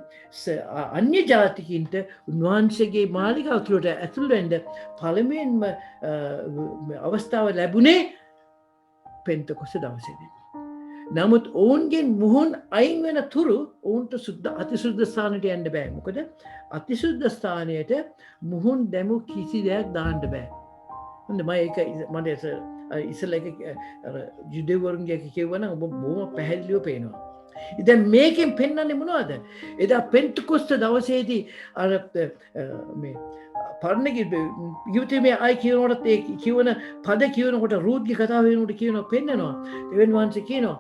අන්‍ය ජාතිකින්ට උන්වහන්සේගේ මාලිගාව තුළට ඇතුළු වෙන්න පළමුවෙන්ම අවස්ථාව ලැබුණේ පෙන්තකොස්ත දවසේදී. නමුත් ඔවුන්ගෙන් මුහුන් අයින් වෙන තුරු ඔවුන්ට අතිසුද්ධ ස්ථානයට යන්න බෑ. මොකද අතිසුද්ධ ස්ථානයට මුහුන් දැමු කිසි දෙයක් දාන්න බෑ. හොඳ මම ඒක මට ඉස්සෙල්ලා එක යුදෙවරුන්ගේ කියවනම් ඔබ බොහොම පැහැදිලිව පේනවා. ඉතින් මේකෙන් පෙන්වන්නේ මොනවද? එදා පෙන්තකොස්ත දවසේදී අර මේ පරණගේ යුතිමේ අය කියනකොට ඒ කියවන පද කියනකොට රූත්ගේ කතාව වෙනකොට කියනවා පෙන්නනවා. දෙවියන් වහන්සේ කියනවා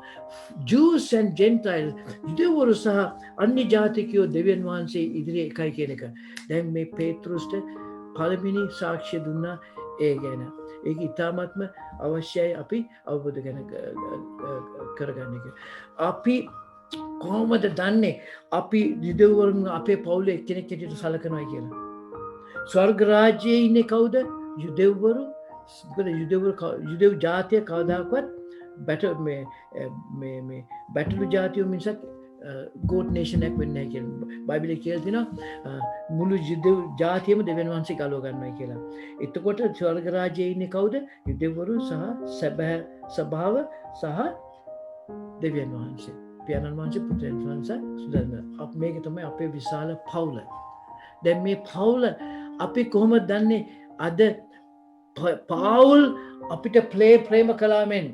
Jews and Gentiles යුදෙවරු සහ අන්‍ය ජාතිකයෝ දෙවියන් වහන්සේ ඉදිරියේ එකයි කියන එක. දැන් මේ පේතෘස්ට පළවෙනි සාක්ෂිය දුන්නා ඒ ගැන. ඒක ඉතාමත්ම අවශ්‍යයි අපි අවබෝධ කරගන්න එක. අපි කොහොමද දන්නේ අපි යුදෙවරුන් අපේ පවුලේ එක්කෙනෙක් හැටියට සලකනවා කියලා? ස්වර්ග රාජ්‍යයේ ඉන්නේ කවුද? යුදෙවරු. මොකද යුදෙව් ජාතිය කවදාකවත් බැටළු ජාතිය මිසක් ගෝට් නේෂනයක් වෙන්න කියලා බයිබලයේ කියලා තියෙනවා මුළු ජාතියම දෙවියන් වහන්සේ ගලව ගන්නවා කියලා. එතකොට ස්වර්ග රාජ්‍යයේ ඉන්නේ කවුද? යුදෙවරු සහ සැබෑ ස්වභාව සහ දෙවියන් වහන්සේ. පියාණන් වහන්සේ පුත්‍රයන් වහන්සේ සුදන්න. මේක තමයි අපේ විශාල පවුල. දැන් මේ පවුල අපි කොහොමද දන්නේ? අද පාවුල් අපිට ප්‍රේම කළාමෙන්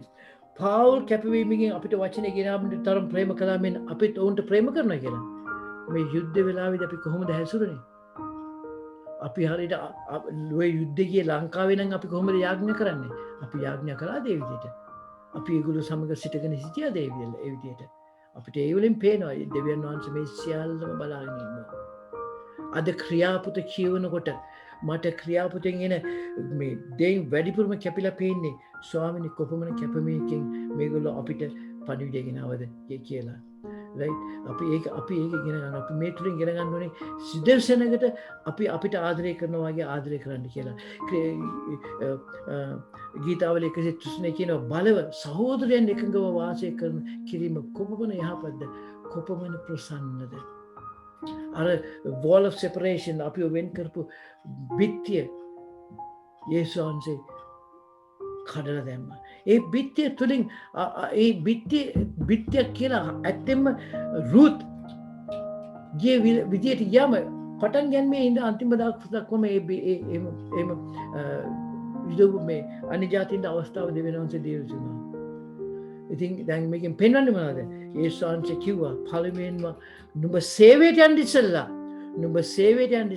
පාවුල් කැපවීමකින් අපිට වචනේ ගෙනාවන්න තරම් ප්‍රේම කළාමෙන් අපිත් ඔවුන්ට ප්‍රේම කරනවා කියලා. මේ යුද්ධ වෙලාවේදී අපි කොහොමද හැසිරුනේ? අපි හරියට ඔය යුද්ධ ගියේ ලංකාවේ නම් අපි කොහොමද යාඥා කරන්නේ? අපි යාඥා කළාද ඒ විදිහට? අපි ඒගොල්ලෝ සමග සිටගෙන සිටියාද ඒ විදිහට? අපිට ඒ වලින් පේනවා දෙවියන් වහන්සේ මේ සියල්ලම බලාගෙන ඉන්නවා. අද ක්‍රියාපොත කියවනකොට මට ක්‍රියාපොතෙන් එන මේ දෙයින් වැඩිපුරම කැපිලා පේන්නේ ස්වාමීනි කොපමණ කැපමීමකින් මේගොල්ලෝ අපිට පණිවිඩය ගෙනවද කියලා. right? අපි ඒක ඉගෙන ගන්න. අපි මේ තුලින් ඉගෙන ගන්න ඕනේ සිදර්ශනකට අපි අපිට ආදරය කරනවා වගේ ආදරය කරන්න කියලා. ගීතාවල 103 කියනවා බලව සහෝදරයන් එකඟව වාසය කරන කිරීම කොපමණ යහපත්ද කොපමණ ප්‍රසන්නද. අර wall of separation අපි වෙන් කරපු බිත්තිය යේසුස් වහන්සේ කඩලා දැම්මා. ඒ බිත්තිය තුලින් ඒ බිත්තිය කියලා ඇත්තෙම රුත් ගිය විදියට යම පටන් ගන්නේ ඉඳ අන්තිම දක්වම එම විදු මේ අනිජාතින්ට අවස්ථාව දෙවෙනවන්සේ දීලා. ඉතින් දැන් මේකෙන් පෙන්වන්නේ මොනවද? යේසුස් වහන්සේ කිව්වා පළමුවෙන්ම නුඹ සේවයට යන්න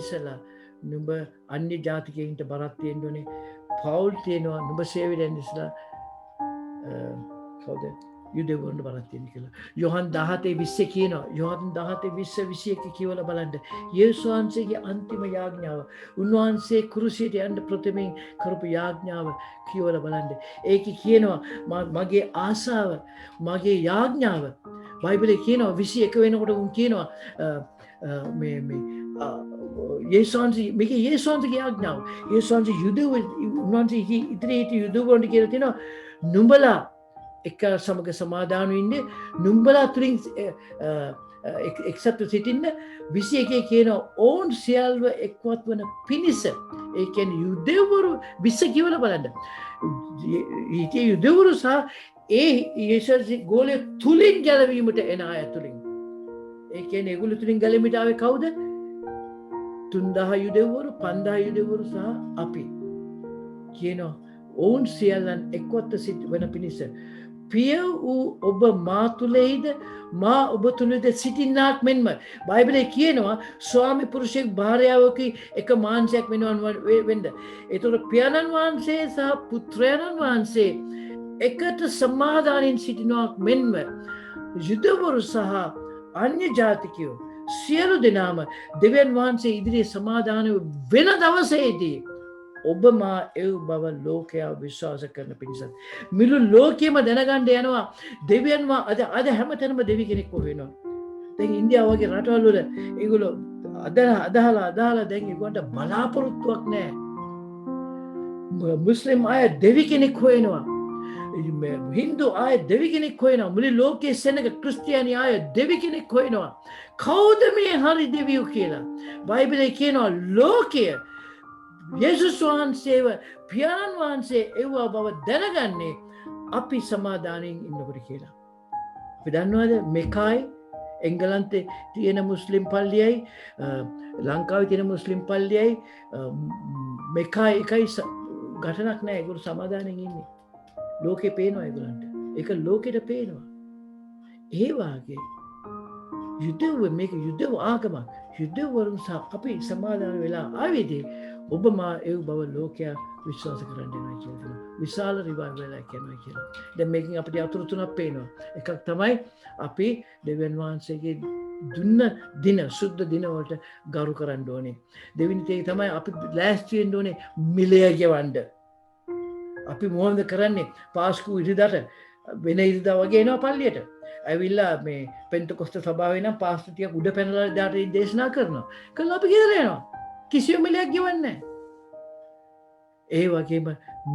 ඉස්සෙල්ලා නුඹ අන්‍ය ජාතිකයින්ට බරක් තියෙන්න ඕනේ. පවුල් තියෙනවා නුඹ සේවයට යන්න ඉස්සෙල්ලා කවුද? යුදෙවරුන්ට බරක් තියෙන කියලා. යොහන් 17:20 කියනවා. යොහන් 17:20-21 කියවලා බලන්න. යේසුස් වහන්සේගේ අන්තිම යාඥාව. උන්වහන්සේ කුරුසියට යන්න ප්‍රථමයෙන් කරපු යාඥාව කියවලා බලන්න. ඒකේ කියනවා මගේ ආසාව, මගේ යාඥාව. බයිබලයේ කියනවා 21 වෙනකොට උන් කියනවා මේ යේසුස් වහන්සේ මේකේ යේසුස් වහන්සේගේ යාඥාව. යේසුස් වහන්සේ උන්වහන්සේ ඉදිරියට යුදෙවරුන්ට කියලා තියෙනවා නුඹලා එක සමග සමාදාන වෙන්නේ නුඹලා තුලින් එක්සත්ව සිටින්න 21 කියන ඕන් සියල්ව එක්වත් වන පිණිස. ඒ කියන්නේ යුදෙවරු 20 කියවලා බලන්න. ඊටේ යුදෙවරු සහ ඒ යේසුස් ගෝලයේ තුලින් ගැලවීමට එන අය තුලින්. ඒ කියන්නේ ඒගොල්ලෝ තුලින් ගැලෙමිට ආවේ කවුද? 3000 යුදෙවරු 5000 යුදෙවරු සහ අපි. කියනවා ඕන් සියල්ලන් එක්වත් වන පිණිස. පිය වූ ඔබ මා තුලෙහිද මා ඔබ තුලද සිටින්නාක් මෙන්ම. බයිබලයේ කියනවා ස්වාමි පුරුෂයෙක් භාර්යාවක එක මාංශයක් වෙන්න. ඒතකොට පියාණන් වහන්සේ සහ පුත්‍රයන්න් වහන්සේ එකට සමාදානයෙන් සිටිනාක් මෙන්ම යුදෙවරු සහ අන්‍ය ජාතිකයෝ සියලු දෙනාම දෙවියන් වහන්සේ ඉදිරියේ සමාදාන වෙන දවසේදී ඔබ මා එව් බව ලෝකයා විශ්වාස කරන පිණිසත්. මිලු ලෝකෙම දැනගන්න යනවා දෙවියන් අද හැමතැනම දෙවි කෙනෙක් වෙනවා. දැන් ඉන්දියාව වගේ රටවල් වල ඒගොල්ලෝ අදහලා දැන් ඒගොල්ලන්ට බලාපොරොත්තුවක් නැහැ. මුස්ලිම් අය දෙවි කෙනෙක් හොයනවා. හින්දු අය දෙවි කෙනෙක් හොයනවා. මුළු ලෝකයේ සෙනග ක්‍රිස්තියානි අය දෙවි කෙනෙක් හොයනවා. කවුද මේ හරි දෙවියෝ කියලා? බයිබලයේ කියනවා ලෝකය යේසුස් වහන්සේව පියාණන් වහන්සේ එව්වා බව දැනගන්නේ අපි සමාදානයෙන් ඉන්නකොට කියලා. අපි දන්නවද මෙකායි එංගලන්තේ තියෙන මුස්ලිම් පල්ලියයි ලංකාවේ තියෙන මුස්ලිම් පල්ලියයි මෙකායි එකයි ගැටණක් නැහැ. ඒගොල්ලෝ සමාදානයෙන් ඉන්නේ. ලෝකේ පේනවා ඒගොල්ලන්ට. ඒක ලෝකෙට පේනවා. ඒ වාගේ මේක යුදෙව ආගමක්. යුදෙවරුන් සහ අපි සමාදාන වෙලා ආවේදී ඔබ මා එව් බව ලෝකයා විශ්වාස කරන්න යනවා කියලා. විශාල රිවයිවල් එකක් යනවා කියලා. දැන් මේකෙන් අපිට අතුරු තුනක් පේනවා. එකක් තමයි අපි දෙවියන් වහන්සේගේ දුන්න දින සුද්ධ දින වලට ගරු කරන්න ඕනේ. දෙවෙනි දේ තමයි අපි ලෑස්ති වෙන්න ඕනේ මිලය ගෙවන්න. අපි මොකද කරන්නේ? පාස්කු ඉරිදාට වෙන ඉරිදා වගේ එනවා පල්ලියට. ඇවිල්ලා මේ පෙන්තකොස්ත සභාවේ නම් පාස්ටර් ටික උඩ පැනලා දාට දේශනා කරනවා. කළා අපි ගෙදර යනවා. කිසිම මිලයක් ගෙවන්නේ නැහැ. ඒ වගේම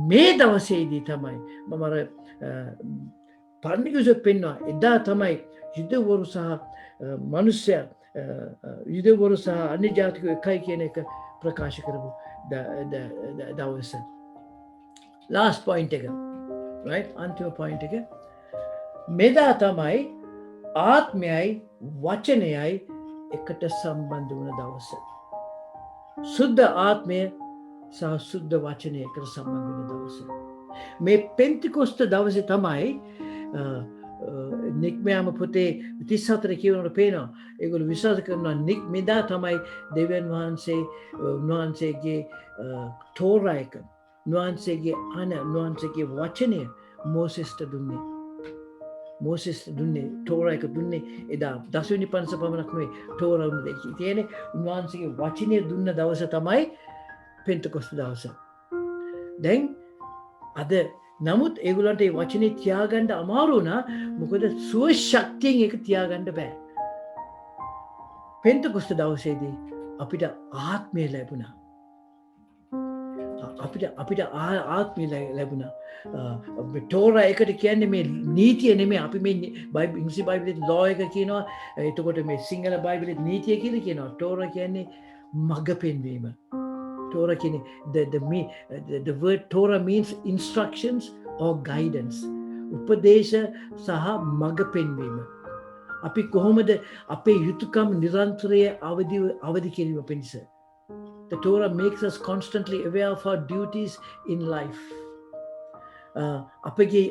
මේ දවසේදී තමයි මම අර පරණිකුස පෙන්වා එදා තමයි යුදවරු සහ මනුෂ්‍ය යුදවරු සහ අන්‍ය ජාතිකයෝ එකයි කියන එක ප්‍රකාශ කරපු දවස. ලාස්ට් පොයින්ට් එක right අන්තිම පොයින්ට් එක මෙදා තමයි ආත්මයයි වචනයයි එකට සම්බන්ධ වුණ දවස. සුද්ධ ආත්මය සහ සුද්ධ වචනය එකට සම්බන්ධ වුණ දවස. මේ පෙන්තිකොස්ත දවසේ තමයි නික්මයාම පොතේ 34 කියවනකොට පේනවා ඒගොල්ලෝ විශ්වාස කරනවා මෙදා තමයි දෙවියන් වහන්සේ උන්වහන්සේගේ තෝරා එක උන්වහන්සේගේ උන්වහන්සේගේ වචනය මෝසෙස්ට දුන්නේ තෝරා එක දුන්නේ එදා දසවෙනි පන්ස පමණක් නෙවෙයි තෝරා උන්නේ කියන්නේ උන්වහන්සේගේ වචනය දුන්න දවස තමයි පෙන්තකොස්ත දවස. දැන් අද නමුත් ඒගොල්ලන්ට ඒ වචනේ තියාගන්න අමාරු වුණා මොකද සුව ශක්තියෙන් ඒක තියාගන්න බෑ. පෙන්තකොස්ත දවසේදී අපිට ආත්මය ලැබුණා. අපිට ආත්මය ලැබුණා. තෝරා එකට කියන්නේ මේ නීතිය නෙමෙයි අපි මේ ඉංග්‍රීසි බයිබලෙත් ලෝ එක කියනවා එතකොට මේ සිංහල බයිබලෙත් නීතිය කියලා කියනවා. තෝරා කියන්නේ මඟ පෙන්වීම. Torah the word Torah means instructions or guidance. උපදේශ සහ මඟ පෙන්වීම. අපි කොහොමද අපේ යුතුයකම් නිරන්තරය අවදි කිරීම පිණිස. The Torah makes us constantly aware of our duties in life. අපගේ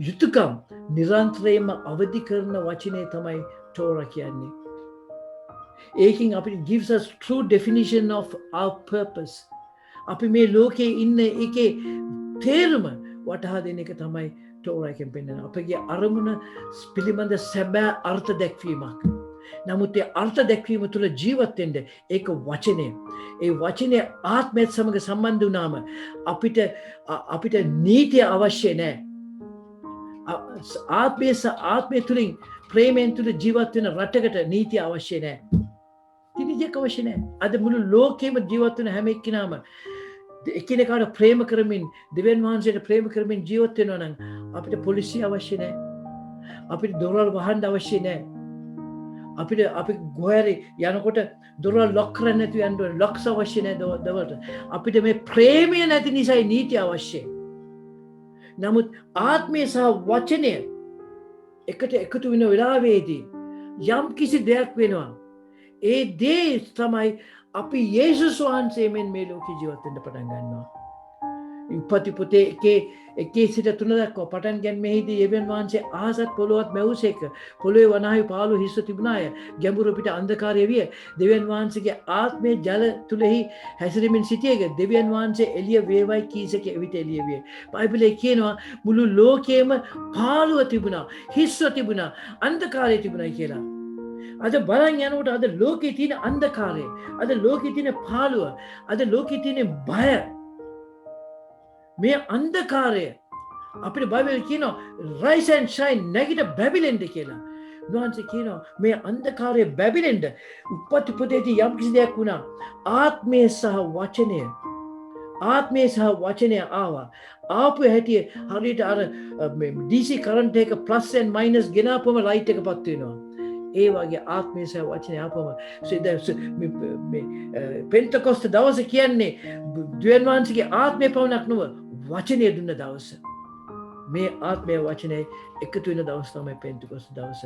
යුතුයකම් නිරන්තරයෙන්ම අවදි කරන වචනේ තමයි Torah කියන්නේ. ඒකින් අපිට gives us true definition of our purpose. අපි මේ ලෝකේ ඉන්න එකේ තේරුම වටහා දෙන එක තමයි තෝරා එකෙන් පෙන්වන්නේ. අපගේ අරමුණ පිළිබඳ සැබෑ අර්ථ දැක්වීමක්. නමුත් ඒ අර්ථ දැක්වීම තුළ ජීවත් වෙන්න ඒක වචනය. ඒ වචනය ආත්මයත් සමග සම්බන්ධ වුණාම අපිට නීතිය අවශ්‍ය නැහැ. ආත්මය තුළින් ප්‍රේමයෙන් තුළ ජීවත් වෙන රටකට නීතිය අවශ්‍ය නැහැ. නීතියක් අවශ්‍ය නැහැ. අද මුළු ලෝකෙම ජීවත් වෙන හැම එක්කෙනාම එකිනෙකාට ප්‍රේම කරමින් දෙවියන් වහන්සේට ප්‍රේම කරමින් ජීවත් වෙනවා නම් අපිට පොලිසිය අවශ්‍ය නැහැ. අපිට දොරවල් වහන්න අවශ්‍ය නැහැ. අපි ගොහරි යනකොට දොරවල් ලොක් කරන්න නැතුව යන්න ඕනේ. ලොක්ස් අවශ්‍ය නැහැ දවල්ට. අපිට මේ ප්‍රේමය නැති නිසායි නීතිය අවශ්‍යයි. නමුත් ආත්මය සහ වචනය එකට එකතු වෙන වෙලාවේදී යම් කිසි දෙයක් වෙනවා. ඒ දේ තමයි අපි යේසුස් වහන්සේ මෙන් මේ ලෝකේ ජීවත් වෙන්න පටන් ගන්නවා. උපති පොතේ එකේ සිට 3 දක්වා පටන් ගැනීමේදී දෙවියන් වහන්සේ ආසත් පොළොවත් මැවුසේක. පොළොවේ වනාහි පාළු හිස්ව තිබුණාය. ගැඹුරු පිට අන්ධකාරය විය. දෙවියන් වහන්සේගේ ආත්මය ජල තුලෙහි හැසිරෙමින් සිටියේක. දෙවියන් වහන්සේ එළිය වේවයි කීසක එවිට එළිය විය. බයිබලයේ කියනවා මුළු ලෝකයේම පාළුව තිබුණා, හිස්ව තිබුණා, අන්ධකාරය තිබුණයි කියලා. අද බලන් යනකොට අද ලෝකේ තියෙන අන්ධකාරය, අද ලෝකේ තියෙන පාළුව, අද ලෝකේ තියෙන බය, මේ අන්ධකාරය අපිට බයිබලයේ කියනවා rise and shine නැගිට බැබලෙන්න කියලා. උන්වහන්සේ කියනවා මේ අන්ධකාරය බැබලෙන්න උපත් පොතේදී යම් කිසි දෙයක් වුණා. ආත්මය සහ වචනය ආවා. ආපු හැටි හරියට අර DC කරන්ට් එක ප්ලස් and මයිනස් ගෙනාපුවම ලයිට් එක පත් වෙනවා. ඒ වගේ ආත්මය සහ වචනය ආපුවම පෙන්තකොස්ත දවස කියන්නේ දෙවියන් වහන්සේගේ ආත්මය පවණක් නෙවෙයි වචනය දුන්න දවස. මේ ආත්මය වචනය එකතු වෙන දවස තමයි පෙන්තකොස්ත දවස.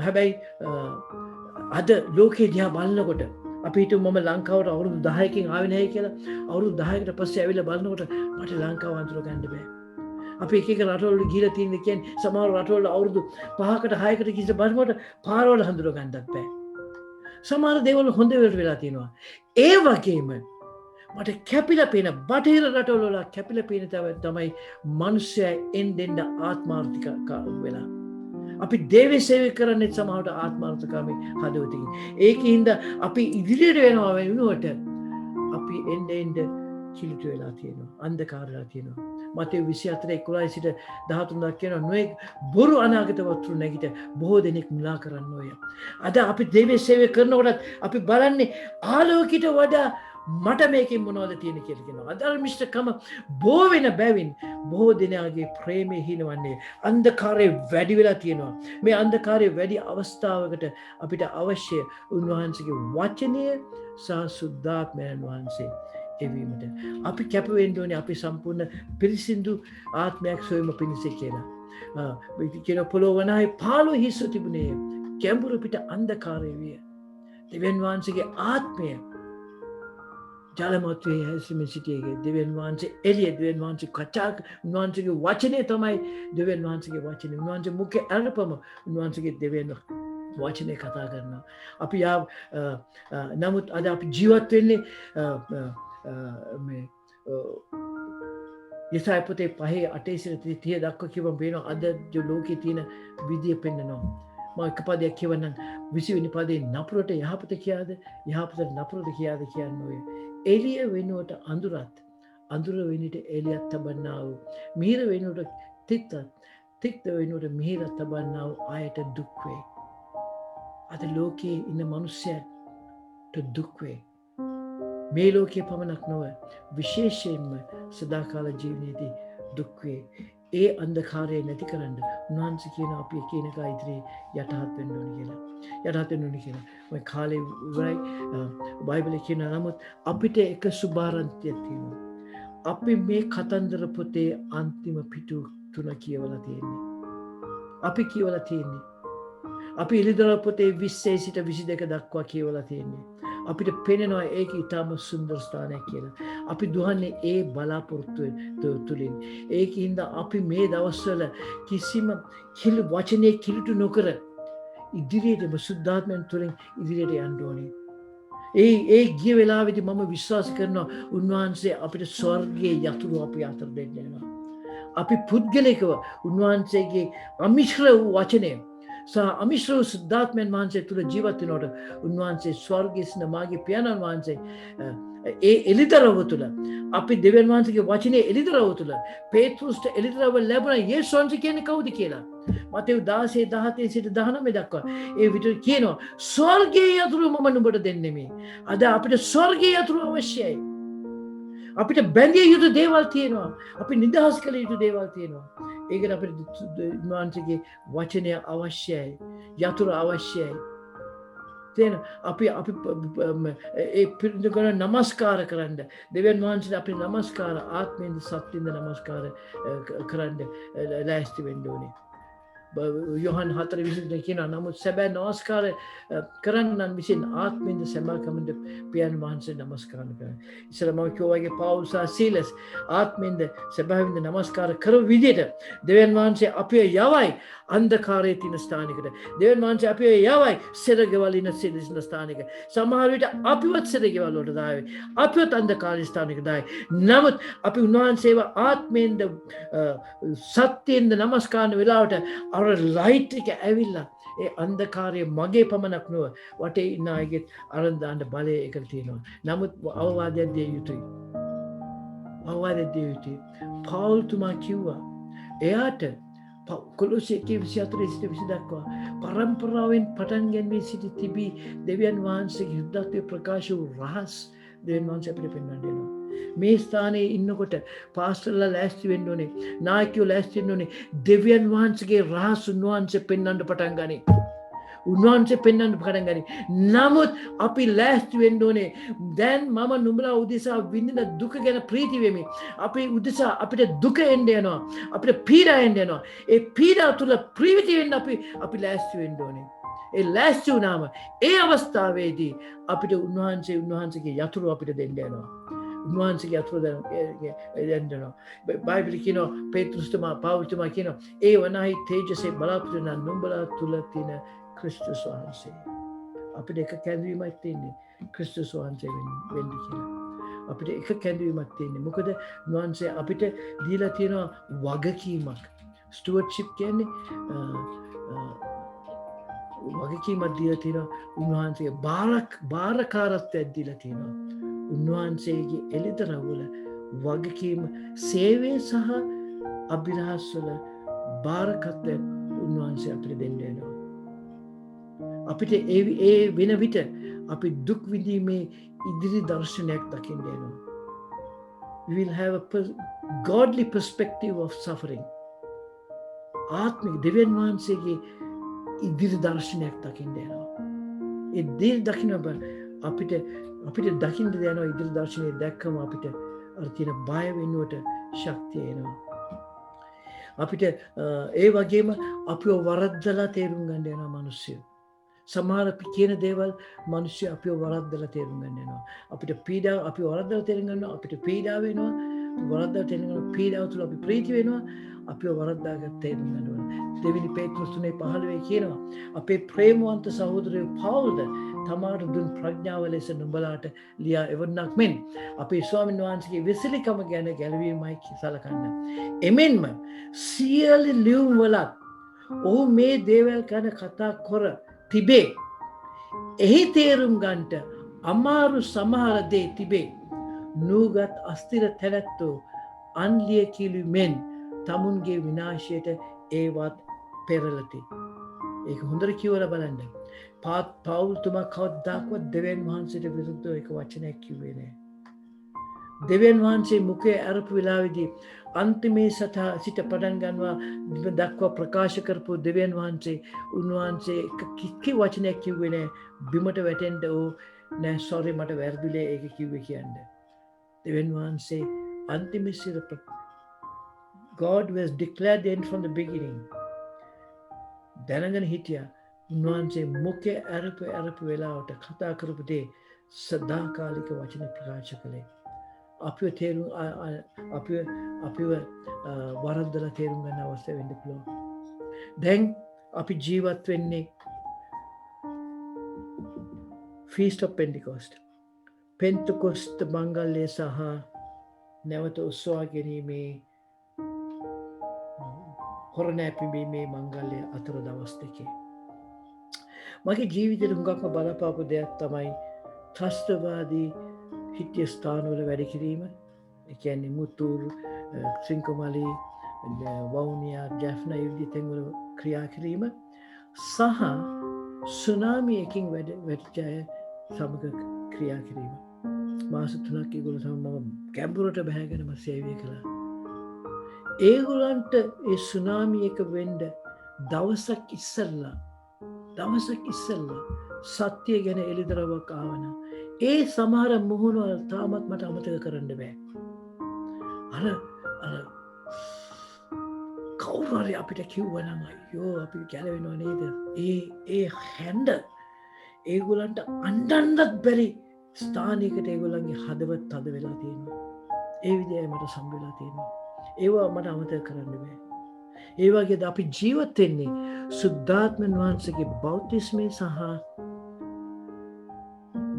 හැබැයි අද ලෝකේ දිහා බලනකොට අපි හිතුව මම ලංකාවට අවුරුදු 10කින් ආවේ නැහැ කියලා. අවුරුදු 10කට පස්සේ ඇවිල්ලා බලනකොට මට ලංකාව අඳුර ගන්න බෑ. අපි එක රටවල ගිහිලා තියෙන කියන්නේ සමහර රටවල අවුරුදු 5කට 6කට ගිහින් බලනකොට පාරවල හඳුර ගන්නත් බෑ. සමහර දේවල් හොඳ වෙලා තියෙනවා. ඒ වගේම මට කැපිලා පේන බටහිර රටවල කැපිලා පේන තමයි මිනිස්සයා එන්නෙන් ආත්මාර්ථික වෙලා. අපි දේව සේවය කරන්නේ සමහරට ආත්මාර්ථකාමී හදවතකින්. ඒකින්ද අපි ඉදිරියට වෙනවා වෙනුවට අපි එන්න කිලිට වෙලා තියෙනවා. අන්ධකාරලා තියෙනවා. මතේ 24:11 සිට 13 දක්වා කියනවා නොයෙක් බොරු අනාගත වස්තු නැගිට බොහෝ දෙනෙක් මුලා කරන්නෝය. අද අපි දේව සේවය කරනකොට අපි බලන්නේ ආලෝකයට වඩා මට මේකෙන් මොනවද තියෙන කියලා කියනවා. අධර්මිෂ්ඨකම බෝ වෙන බැවින් බොහෝ දෙනාගේ ප්‍රේමය හිනවන්නේ. අන්ධකාරය වැඩි වෙලා තියෙනවා. මේ අන්ධකාරය වැඩි අවස්ථාවකට අපිට අවශ්‍ය උන්වහන්සේගේ වචනය සහ සුද්ධාත්මයන් වහන්සේ එවීමට. අපි කැප වෙන්න ඕනේ අපි සම්පූර්ණ පිරිසිදු ආත්මයක් සොයම පිණිස කියලා. කියන පොළොව වනාහි 15 හිස්ව තිබුණේ ගැඹුරු පිට අන්ධකාරය විය. දෙවියන් වහන්සේගේ ආත්මය ජලමත්වේ හැසිරෙමින් සිටියේ. දෙවියන් වහන්සේ එළිය, දෙවියන් වහන්සේ කතා, උන්වහන්සේගේ වචනය තමයි දෙවියන් වහන්සේගේ වචනය. උන්වහන්සේ මුඛය අරපම උන්වහන්සේගේ දෙවියන් වචනය කතා කරනවා. අපි නමුත් අද අපි ජීවත් වෙන්නේ මේ යසාය පොතේ 5:8 සිට 30 දක්වා කියවම පේනවා අද ලෝකේ තියෙන විදිය පෙන්නනවා. මම එක පදයක් කියවන්නම් 20 වෙනි පදේ නපුරට යහපත කියාද යහපතට නපුරට කියාද කියන්නේ ඔය. එළිය වෙනුවට අඳුරත් අඳුර වෙනුවට එළියක් තබන්නා වූ මිහිර වෙනුවට තික්ත වෙනුවට මිහිරක් තබන්නා වූ ආයත දුක් වේ. අද ලෝකයේ ඉන්න මිනිස්සුන්ට දුක් වේ. මේ ලෝකයේ පමණක් නොව විශේෂයෙන්ම සදාකාල ජීවනයේදී දුක් වේ. ඒ අන්ධකාරය නැති කරන්න උන්වහන්සේ කියන අපි එකිනෙක ඉදිරියේ යටහත් වෙන්න ඕනේ කියලා. යටහත් වෙන්න ඕනේ කියලා. ඔය කාලේ ඉවරයි බයිබලයේ කියන නමුත් අපිට එක සුභාරන්තියක් තියෙනවා. අපි මේ කතන්දර පොතේ අන්තිම පිටු 3 කියවලා තියෙන්නේ. අපි කියවලා තියෙන්නේ. අපි එළිදරව් පොතේ 20 සිට 22 දක්වා කියවලා තියෙන්නේ. අපිට පෙනෙනවා ඒක ඊටම සුන්දර ස්ථානයක් කියලා. අපි දුහන්නේ ඒ බලාපොරොත්තු තුලින්. ඒකින්ද අපි මේ දවස්වල කිසිම වචනේ කිලුට නොකර ඉදිරියට සුද්ධාත්මයන් තුලින් ඉදිරියට යන්න ඕනේ. ඒ ගිය වෙලාවේදී මම විශ්වාස කරනවා උන්වහන්සේ අපිට ස්වර්ගයේ යතුරු අපි අතර දෙන්නවා. අපි පුද්ගලිකව උන්වහන්සේගේ අමිශ්‍ර වූ වචනය අමිශ්‍ර සුද්ධාත්මයන් වහන්සේ තුළ ජීවත් වෙනකොට උන්වහන්සේ ස්වර්ගයේ සිට මාගේ පියාණන් වහන්සේ ඒ එළිදරව් තුළ අපි දෙවියන් වහන්සේගේ වචනේ එළිදරව් තුළ පේතෘස්ට එළිදරව් ලැබුණ යේසුස් වහන්සේ කියන්නේ කවුද කියලා මතෙව් 16:17 සිට 19 දක්වා ඒ විදිහට කියනවා ස්වර්ගයේ යතුරු මම නුඹට දෙන්නේ. අද අපිට ස්වර්ගයේ යතුරු අවශ්‍යයි. අපිට බැඳිය යුතු දේවල් තියෙනවා. අපි නිදහස් කළ යුතු දේවල් තියෙනවා. ඒකට අපිට උන්වහන්සේගේ වචනය අවශ්‍යයි. යතුරු අවශ්‍යයි. තේන අපි ඒ පිළිඳගෙන නමස්කාර කරන්න. දෙවියන් වහන්සේට අපි නමස්කාර ආත්මෙන්ද සත්‍යෙන්ද නමස්කාර කරන්න ලෑස්ති වෙන්න ඕනේ. යොහන් 4:20 කියනවා නමුත් සැබෑ නමස්කාර කරන්නන් විසින් ආත්මෙන්ද සැබෑකමෙන්ද පියාණන් වහන්සේ නමස්කාර කරනවා. ඉස්සර මම කියවගේ පවුල් සහ සීලස් ආත්මෙන්ද සැබෑවෙන්ද නමස්කාර කරන විදිහට දෙවියන් වහන්සේ අපේ යවයි අන්ධකාරයේ තියෙන ස්ථානයකට. දෙවියන් වහන්සේ අපේ යවයි සෙරගෙවල් ඉන්න ස්ථානයක. සමහර විට අපිවත් සෙරගෙවල් වලට දායි. අපිවත් අන්ධකාරී ස්ථානයකට දායි. නමුත් අපි උන්වහන්සේව ආත්මෙන්ද සත්‍යෙන්ද නමස්කාර වෙලාවට අර ලයිට් එක ඇවිල්ලා ඒ අන්ධකාරය මගේ පමණක් නොව වටේ ඉන්න අයගෙත් අරන් දාන්න බලය එකට තියෙනවා. නමුත් අවවාදයක් දිය යුතුයි. අවවාදයක් දිය යුතුයි. පෞල්තුමා කිව්වා එයාට කොලොස්සේ 1:24 දක්වා පරම්පරාවෙන් පටන් ගැනීම සිටි තිබී දෙවියන් වහන්සේගේ යුද්ධත්වයේ ප්‍රකාශ වූ රහස් දෙවියන් වහන්සේ අපිට පෙන්වන්න දෙනවා. මේ ස්ථානයේ ඉන්නකොට පාස්ටර්ලා ලෑස්ති වෙන්න ඕනේ. නායකයෝ ලෑස්ති වෙන්න ඕනේ. දෙවියන් වහන්සේගේ රහස් උන්වහන්සේ පෙන්වන්න පටන් ගනී. උන්වහන්සේ පෙන්වන්න පටන් ගනී. නමුත් අපි ලෑස්ති වෙන්න ඕනේ. දැන් මම නුඹලා උදෙසා විඳින දුක ගැන ප්‍රීති වෙමි. අපි උදෙසා අපිට දුක එන්න යනවා. අපිට පීඩා එන්න යනවා. ඒ පීඩා තුල ප්‍රීති වෙන්න අපි ලෑස්ති වෙන්න ඕනේ. ඒ ලෑස්ති වුණාම ඒ අවස්ථාවේදී අපිට උන්වහන්සේගේ යතුරු අපිට දෙන්න යනවා. උන්වහන්සේගේ යතුරු දෙන්නවා. බයිබලෙ කියනවා පේතෘස්තුමා පෞල්තුමා කියනවා ඒ වනාහි තේජසේ බලාපොරොත්තු වෙන නුඹලා තුල තියෙන ක්‍රිස්තුස් වහන්සේ. අපිට එක කැඳවීමක් තියෙන්නේ ක්‍රිස්තුස් වහන්සේ වෙන්න කියලා. අපිට එක කැඳවීමක් තියෙන්නේ. මොකද උන්වහන්සේ අපිට දීලා තියෙනවා වගකීමක්. ස්ටුවර්ඩ්ෂිප් කියන්නේ වගකීමක් දීලා තියෙනවා. උන්වහන්සේගේ බාරකාරත්වයක් දීලා තියෙනවා. උන්වහන්සේගේ එළිදරව්වල වගකීම සේවය සහ අභිරහස් වල බාරකත්වය උන්වහන්සේ අපිට දෙන්න යනවා. අපිට ඒ වෙන විට අපි දුක් විඳීමේ ඉදිරි දර්ශනයක් දකින්න යනවා. We will have a godly perspective of suffering. ආත්මික දෙවියන් වහන්සේගේ ඉදිරි දර්ශනයක් දකින්න යනවා. ඒ ඉදිරි දකින්න අපිට දකින්න යනවා. ඉදිරි දර්ශනය දැක්කම අපිට අර තියෙන බය වෙනුවට ශක්තිය එනවා. අපිට ඒ වගේම අපිව වරද්දලා තේරුම් ගන්න යනවා මිනිස්සු. සමහර කියන දේවල් මිනිස්සු අපිව වරද්දලා තේරුම් ගන්න යනවා. අපිට පීඩාව අපිව වරද්දලා තේරුම් ගන්නවා. අපිට පීඩාව වෙනවා. වරද්දලා තේරුම් ගන්නවා. පීඩාව තුළ අපි ප්‍රීති වෙනවා. අපිව වරද්දාගත් තේරුම් ගන්නවා. දෙවෙනි පේත්‍රුස් 3:15 කියනවා අපේ ප්‍රේමවන්ත සහෝදරයෝ පවුල්ද තමාට දුන් ප්‍රඥාව ලෙස නුඹලාට ලියා එවන්නක් මෙන් අපේ ස්වාමීන් වහන්සේගේ විසලිකම ගැන ගැලවීමයි සලකන්න. එමෙන්ම සියලු ලියුම් වලත් ඔහු මේ දේවල් ගැන කතා කර තිබේ. එහි තේරුම් ගන්නට අමාරු සමහර දේ තිබේ. නූගත් අස්තිර තැනැත්තෝ අන්ලිය කිලි මෙන් තමුන්ගේ විනාශයට ඒවත් පෙරලති. ඒක හොඳට කියවලා බලන්න. පවුල්තුමා කවදාකවත් දෙවියන් වහන්සේට විරුද්ධව එක වචනයක් කිව්වේ නෑ. දෙවියන් වහන්සේ මුඛය අරපු වෙලාවේදී අන්තිමේ සිට පටන් ගන්නවා දක්වා ප්‍රකාශ කරපු දෙවියන් වහන්සේ උන්වහන්සේ කිසි වචනයක් කිව්වේ නෑ. බිමට වැටෙන්න ඕ නෑ සෝරි මට වැරදිලා ඒක කිව්වේ කියන්නේ. දෙවියන් වහන්සේ අන්තිමේ සිට God was declared the end from the beginning. දැනගෙන හිටියා උන්වහන්සේ මුඛය අරපු වෙලාවට කතා කරපු දේ සදාකාලික වචන ප්‍රකාශ කළේ. අපිව වරද්දලා තේරුම් ගන්න අවස්ථාව වෙන්න පුළුවන්. දැන් අපි ජීවත් වෙන්නේ Feast of Pentecost. පෙන්තෙකොස්ත මංගල්‍යය සහ නැවත උස්වා ගැනීමේ හොරණැපීමේ මංගල්‍ය අතර දවස් දෙකේ. මගේ ජීවිතේ හුඟක්ම බලපාපු දෙයක් තමයි ත්‍රස්තවාදී හිටිය ස්ථානවල වැඩ කිරීම. ඒ කියන්නේ මුතුරු, සිංකමලි, වවුනියා, ජැෆ්නා යුද්ධ තැන්වල ක්‍රියා කිරීම සහ සුනාමි එකකින් වැඩිච්ච අය සමග ක්‍රියා කිරීම. මාස 3ක් ඒගොල්ලෝ සමග මම ගැඹුරට බහගෙන මම සේවය කළා. ඒගොල්ලන්ට ඒ සුනාමි එක වෙන්න දවසක් ඉස්සෙල්ලා සත්‍ය ගැන එළිදරව්වක් ආවන ඒ සමහර මුහුණවල තාමත් මට අමතක කරන්න බෑ. අර කවුරු හරි අපිට කිව්වනම් අයියෝ අපි ගැලවෙනව නේද? ඒ හැන්ඩ ඒගොල්ලන්ට අඬන්නත් බැරි ස්ථානයකට ඒගොල්ලන්ගේ හදවත් තද වෙලා තියෙනවා. ඒ විදිහයි මට සම්බෙලා තියෙනවා. ඒවා මට අමතක කරන්න බෑ. ඒ වගේද අපි ජීවත් වෙන්නේ සුද්ධාත්මන් වහන්සේගේ බෞතිස්මය සහ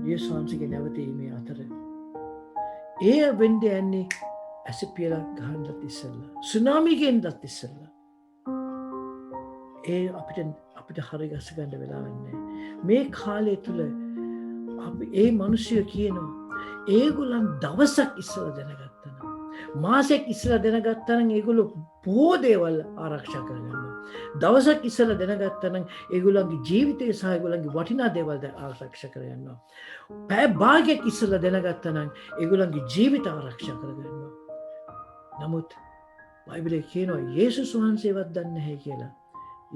යේසුස් වහන්සේගේ නැවතීමේ අතර. ඒ වෙන්න යන්නේ ඇසිපියලා ගහන්නත් ඉස්සෙල්ලා. සුනාමිගෙන්වත් ඉස්සෙල්ලා. ඒ අපිට හරි ගස්ස ගන්න වෙලාවක් නැහැ. මේ කාලය තුල අපි ඒ මිනිස්සු කියනවා ඒගොල්ලන් දවසක් ඉස්සෙල්ලා දැනගත්තා. මාසෙක් ඉස්සෙල්ලා දැනගත්තා නම් ඒගොල්ලෝ බොහෝ දේවල් ආරක්ෂා කරගන්නවා. දවසක් ඉස්සෙල්ලා දැනගත්තා නම් ඒගොල්ලන්ගේ ජීවිතය සහ ඒගොල්ලන්ගේ වටිනා දේවල් ආරක්ෂා කරගන්නවා. පැය භාගයක් ඉස්සෙල්ලා දැනගත්තා නම් ඒගොල්ලන්ගේ ජීවිත ආරක්ෂා කරගන්නවා. නමුත් බයිබලයේ කියනවා යේසුස් වහන්සේවත් දන්නේ නැහැ කියලා.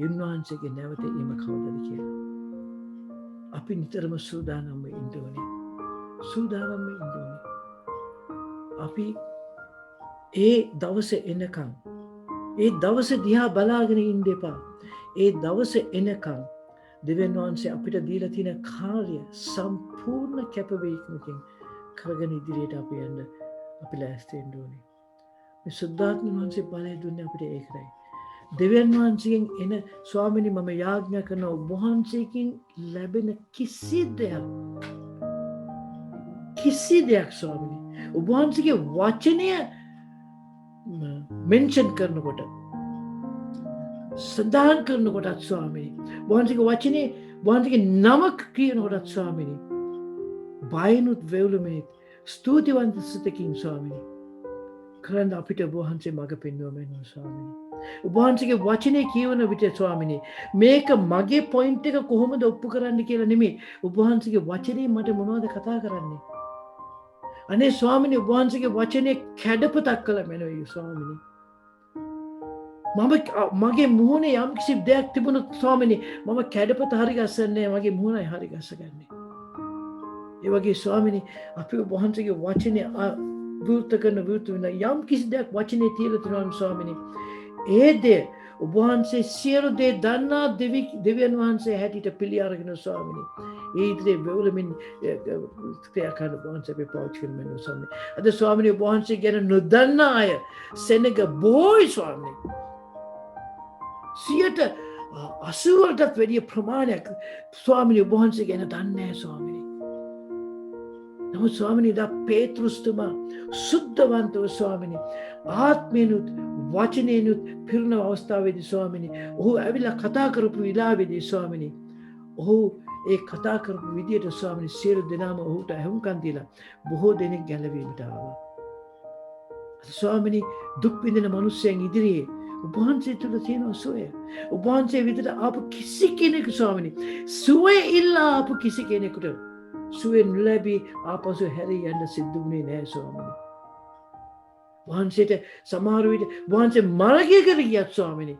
උන්වහන්සේගේ නැවතීම කවදද කියලා. අපි නිතරම සූදානම්ව ඉන්න ඕනේ. අපි ඒ දවස එනකම් ඒ දවස දිහා බලාගෙන ඉන්න එපා. ඒ දවස එනකම් දෙවියන් වහන්සේ අපිට දීලා තියෙන කාර්ය සම්පූර්ණ කැපවීමකින් කරගෙන ඉදිරියට අපි යන්න අපි ලෑස්ති වෙන්න ඕනේ. මේ සුද්ධාත්ම වහන්සේ බලය දුන්නේ අපිට ඒකයි. දෙවියන් වහන්සේගෙන් එන ස්වාමීනි මම යාඥා කරන ඔබ වහන්සේකින් ලැබෙන කිසි දෙයක් ස්වාමීනි ඔබ වහන්සේගේ වචනය මෙන්ෂන් කරනකොට සඳහන් කරනකොටත් ස්වාමීනි වහන්සේගේ වචනේ වහන්සේගේ නම කියනකොටත් ස්වාමීනි බයනුත් වේලුමෙත් ස්තුතිවන්ත සිතකින් ස්වාමීනි කරන්න අපිට ඔබ වහන්සේ මඟ පෙන්වුවා ස්වාමීනි උභාන්සගේ වචනය කියවන විට ස්වාමිනී මේක මගේ පොයින්ට් එක කොහොමද ඔප්පු කරන්න කියලා නෙමෙයි උභාන්සගේ වචනේ මට මොනවද කතා කරන්නේ අනේ ස්වාමිනී උභාන්සගේ වචනේ කැඩපතක් කළ මැනවයි ස්වාමිනී මගේ මුහුණේ යම් කිසි දෙයක් තිබුණොත් ස්වාමිනී මම කැඩපත හරි ගස්සන්නේ මගේ මුහුණයි හරි ගස්සගන්නේ ඒ වගේ ස්වාමිනී අපි උභාන්සගේ වචනේ විවෘත කරන විවෘත වෙන යම් කිසි දෙයක් වචනේ තියලා තියෙනවා ස්වාමිනී ඒ දේ උභාන්සේ සියලු දේ දන්නා දෙවියන් වහන්සේ හැටියට පිළි අරගෙන ස්වාමිනී ඒ ඉදිරියේ වෙවලමින් ක්‍රියා කරන උභාන්සේ අපි පාවිච්චි කරන මෙන්න ස්වාමිනී අද ස්වාමිනී උභාන්සේ ගැන නොදන්නා අය සෙනග බොයි ස්වාමිනී 80%ටත් වැඩිය ප්‍රමාණයක් ස්වාමිනී උභාන්සේ ගැන දන්නේ නැහැ ස්වාමිනී නමුත් ස්වාමිනී දා පේතෘස්තුමා සුද්ධවන්තව ස්වාමිනී ආත්මේනුත් වචනේනුත් පිරුණ අවස්ථාවේදී ස්වාමිනී ඔහු ඇවිල්ලා කතා කරපු විලාවේදී ස්වාමිනී ඔහු ඒ කතා කරපු විදියට ස්වාමිනී සියලු දෙනාම ඔහුට ඇහුම්කන් දීලා බොහෝ දෙනෙක් ගැලවීමට ආවා ස්වාමිනී දුක් විඳින මිනිස්සුන් ඉදිරියේ උභාන්සේ තුල තියෙන සුවය උභාන්සේ විදිහට ආපු කිසි කෙනෙකු ස්වාමිනී සුවය ඉල්ලා ආපු කිසි කෙනෙකුට සුවය නොලැබී ආපසු හැරී යන්න සිද්ධ වුණේ නැහැ ස්වාමිනී වහන්සේට සමහර විට වහන්සේ මරගයකට ගියත් ස්වාමිනී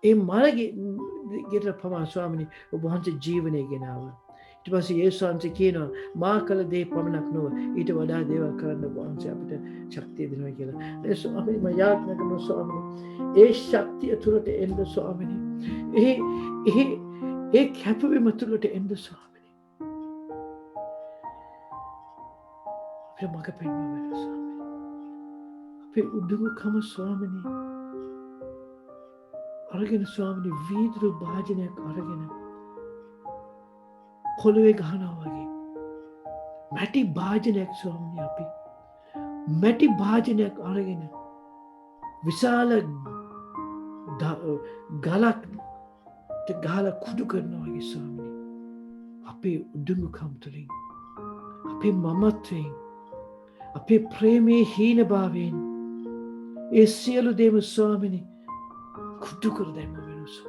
ඒ මරගයට පමා ස්වාමිනී ඔබ වහන්සේ ජීවනය ගෙනාවා ඊට පස්සේ යේසුස් වහන්සේ කියනවා මා කළ දේ පමණක් නොව ඊට වඩා දේවල් කරන්න වහන්සේ අපිට ශක්තිය දෙනවා කියලා ඒ ස්වාමිනී මම යාඥා කරනවා ස්වාමිනී ඒ ශක්තිය තුළට එන්න ස්වාමිනී ඒ කැපවීම තුළට එන්න ස්වාමිනී අපේ මග පෙන්වන්න ස්වාමිනී අපේ උදුමුකම ස්වාමිනී අරගෙන ස්වාමිනී වීදුරු භාජනයක් අරගෙන පොළොවේ ගහනවා වගේ මැටි භාජනයක් ස්වාමිනී අපි මැටි භාජනයක් අරගෙන විශාල ගලක් ගහලා කුඩු කරනවා වගේ ස්වාමිනී අපේ උදුමුකම් තුළින් අපේ මමත්වයෙන් අපේ ප්‍රේමයේ හීනභාවයෙන් ඒ සියලු දේම ස්වාමිනී කුඩු කර දැම්ම වෙනසු.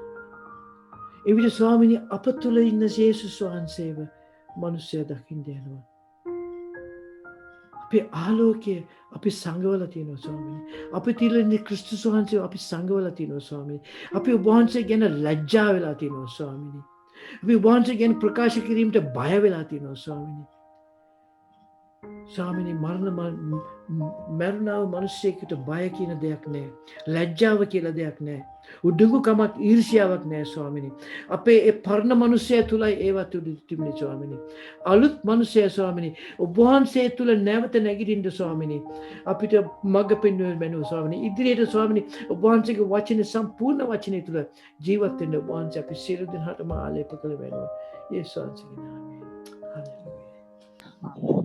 එවිට ස්වාමිනී අප තුළ ඉන්න යේසුස් වහන්සේව මිනිස්සයා දකින්න යනවා. අපේ ආලෝකය අපි සංගවලා තියෙනවා ස්වාමිනී. අපි තුළ ඉන්න ක්‍රිස්තුස් වහන්සේව අපි සංගවලා තියෙනවා ස්වාමිනී. අපි ඔබ වහන්සේ ගැන ලැජ්ජා වෙලා තියෙනවා ස්වාමිනී. අපි ඔබ වහන්සේ ගැන ප්‍රකාශ කිරීමට බය වෙලා තියෙනවා ස්වාමිනී. ස්වාමිනී මරණව මිනිස්සෙකුට බය කියන දෙයක් නැහැ. ලැජ්ජාව කියලා දෙයක් නැහැ. උඩඟුකමක් ඊර්ෂ්‍යාවක් නැහැ ස්වාමිනී. අපේ ඒ පරණ මිනිස්සයා තුලයි ඒවා තිබුණේ ස්වාමිනී. අලුත් මිනිස්සයා ස්වාමිනී ඔබ වහන්සේ තුල නැවත නැගිටින්න ස්වාමිනී. අපිට මඟ පෙන්වන්න බැනුව ස්වාමිනී. ඉදිරියට ස්වාමිනී ඔබ වහන්සේගේ වචනේ සම්පූර්ණ වචනේ තුල ජීවත් වෙන්න ඔබ වහන්සේ අපි සියලු දෙනාටම ආලේප කළ බැනුව. යේසුස් වහන්සේගේ නාමයෙන්. හalleluya.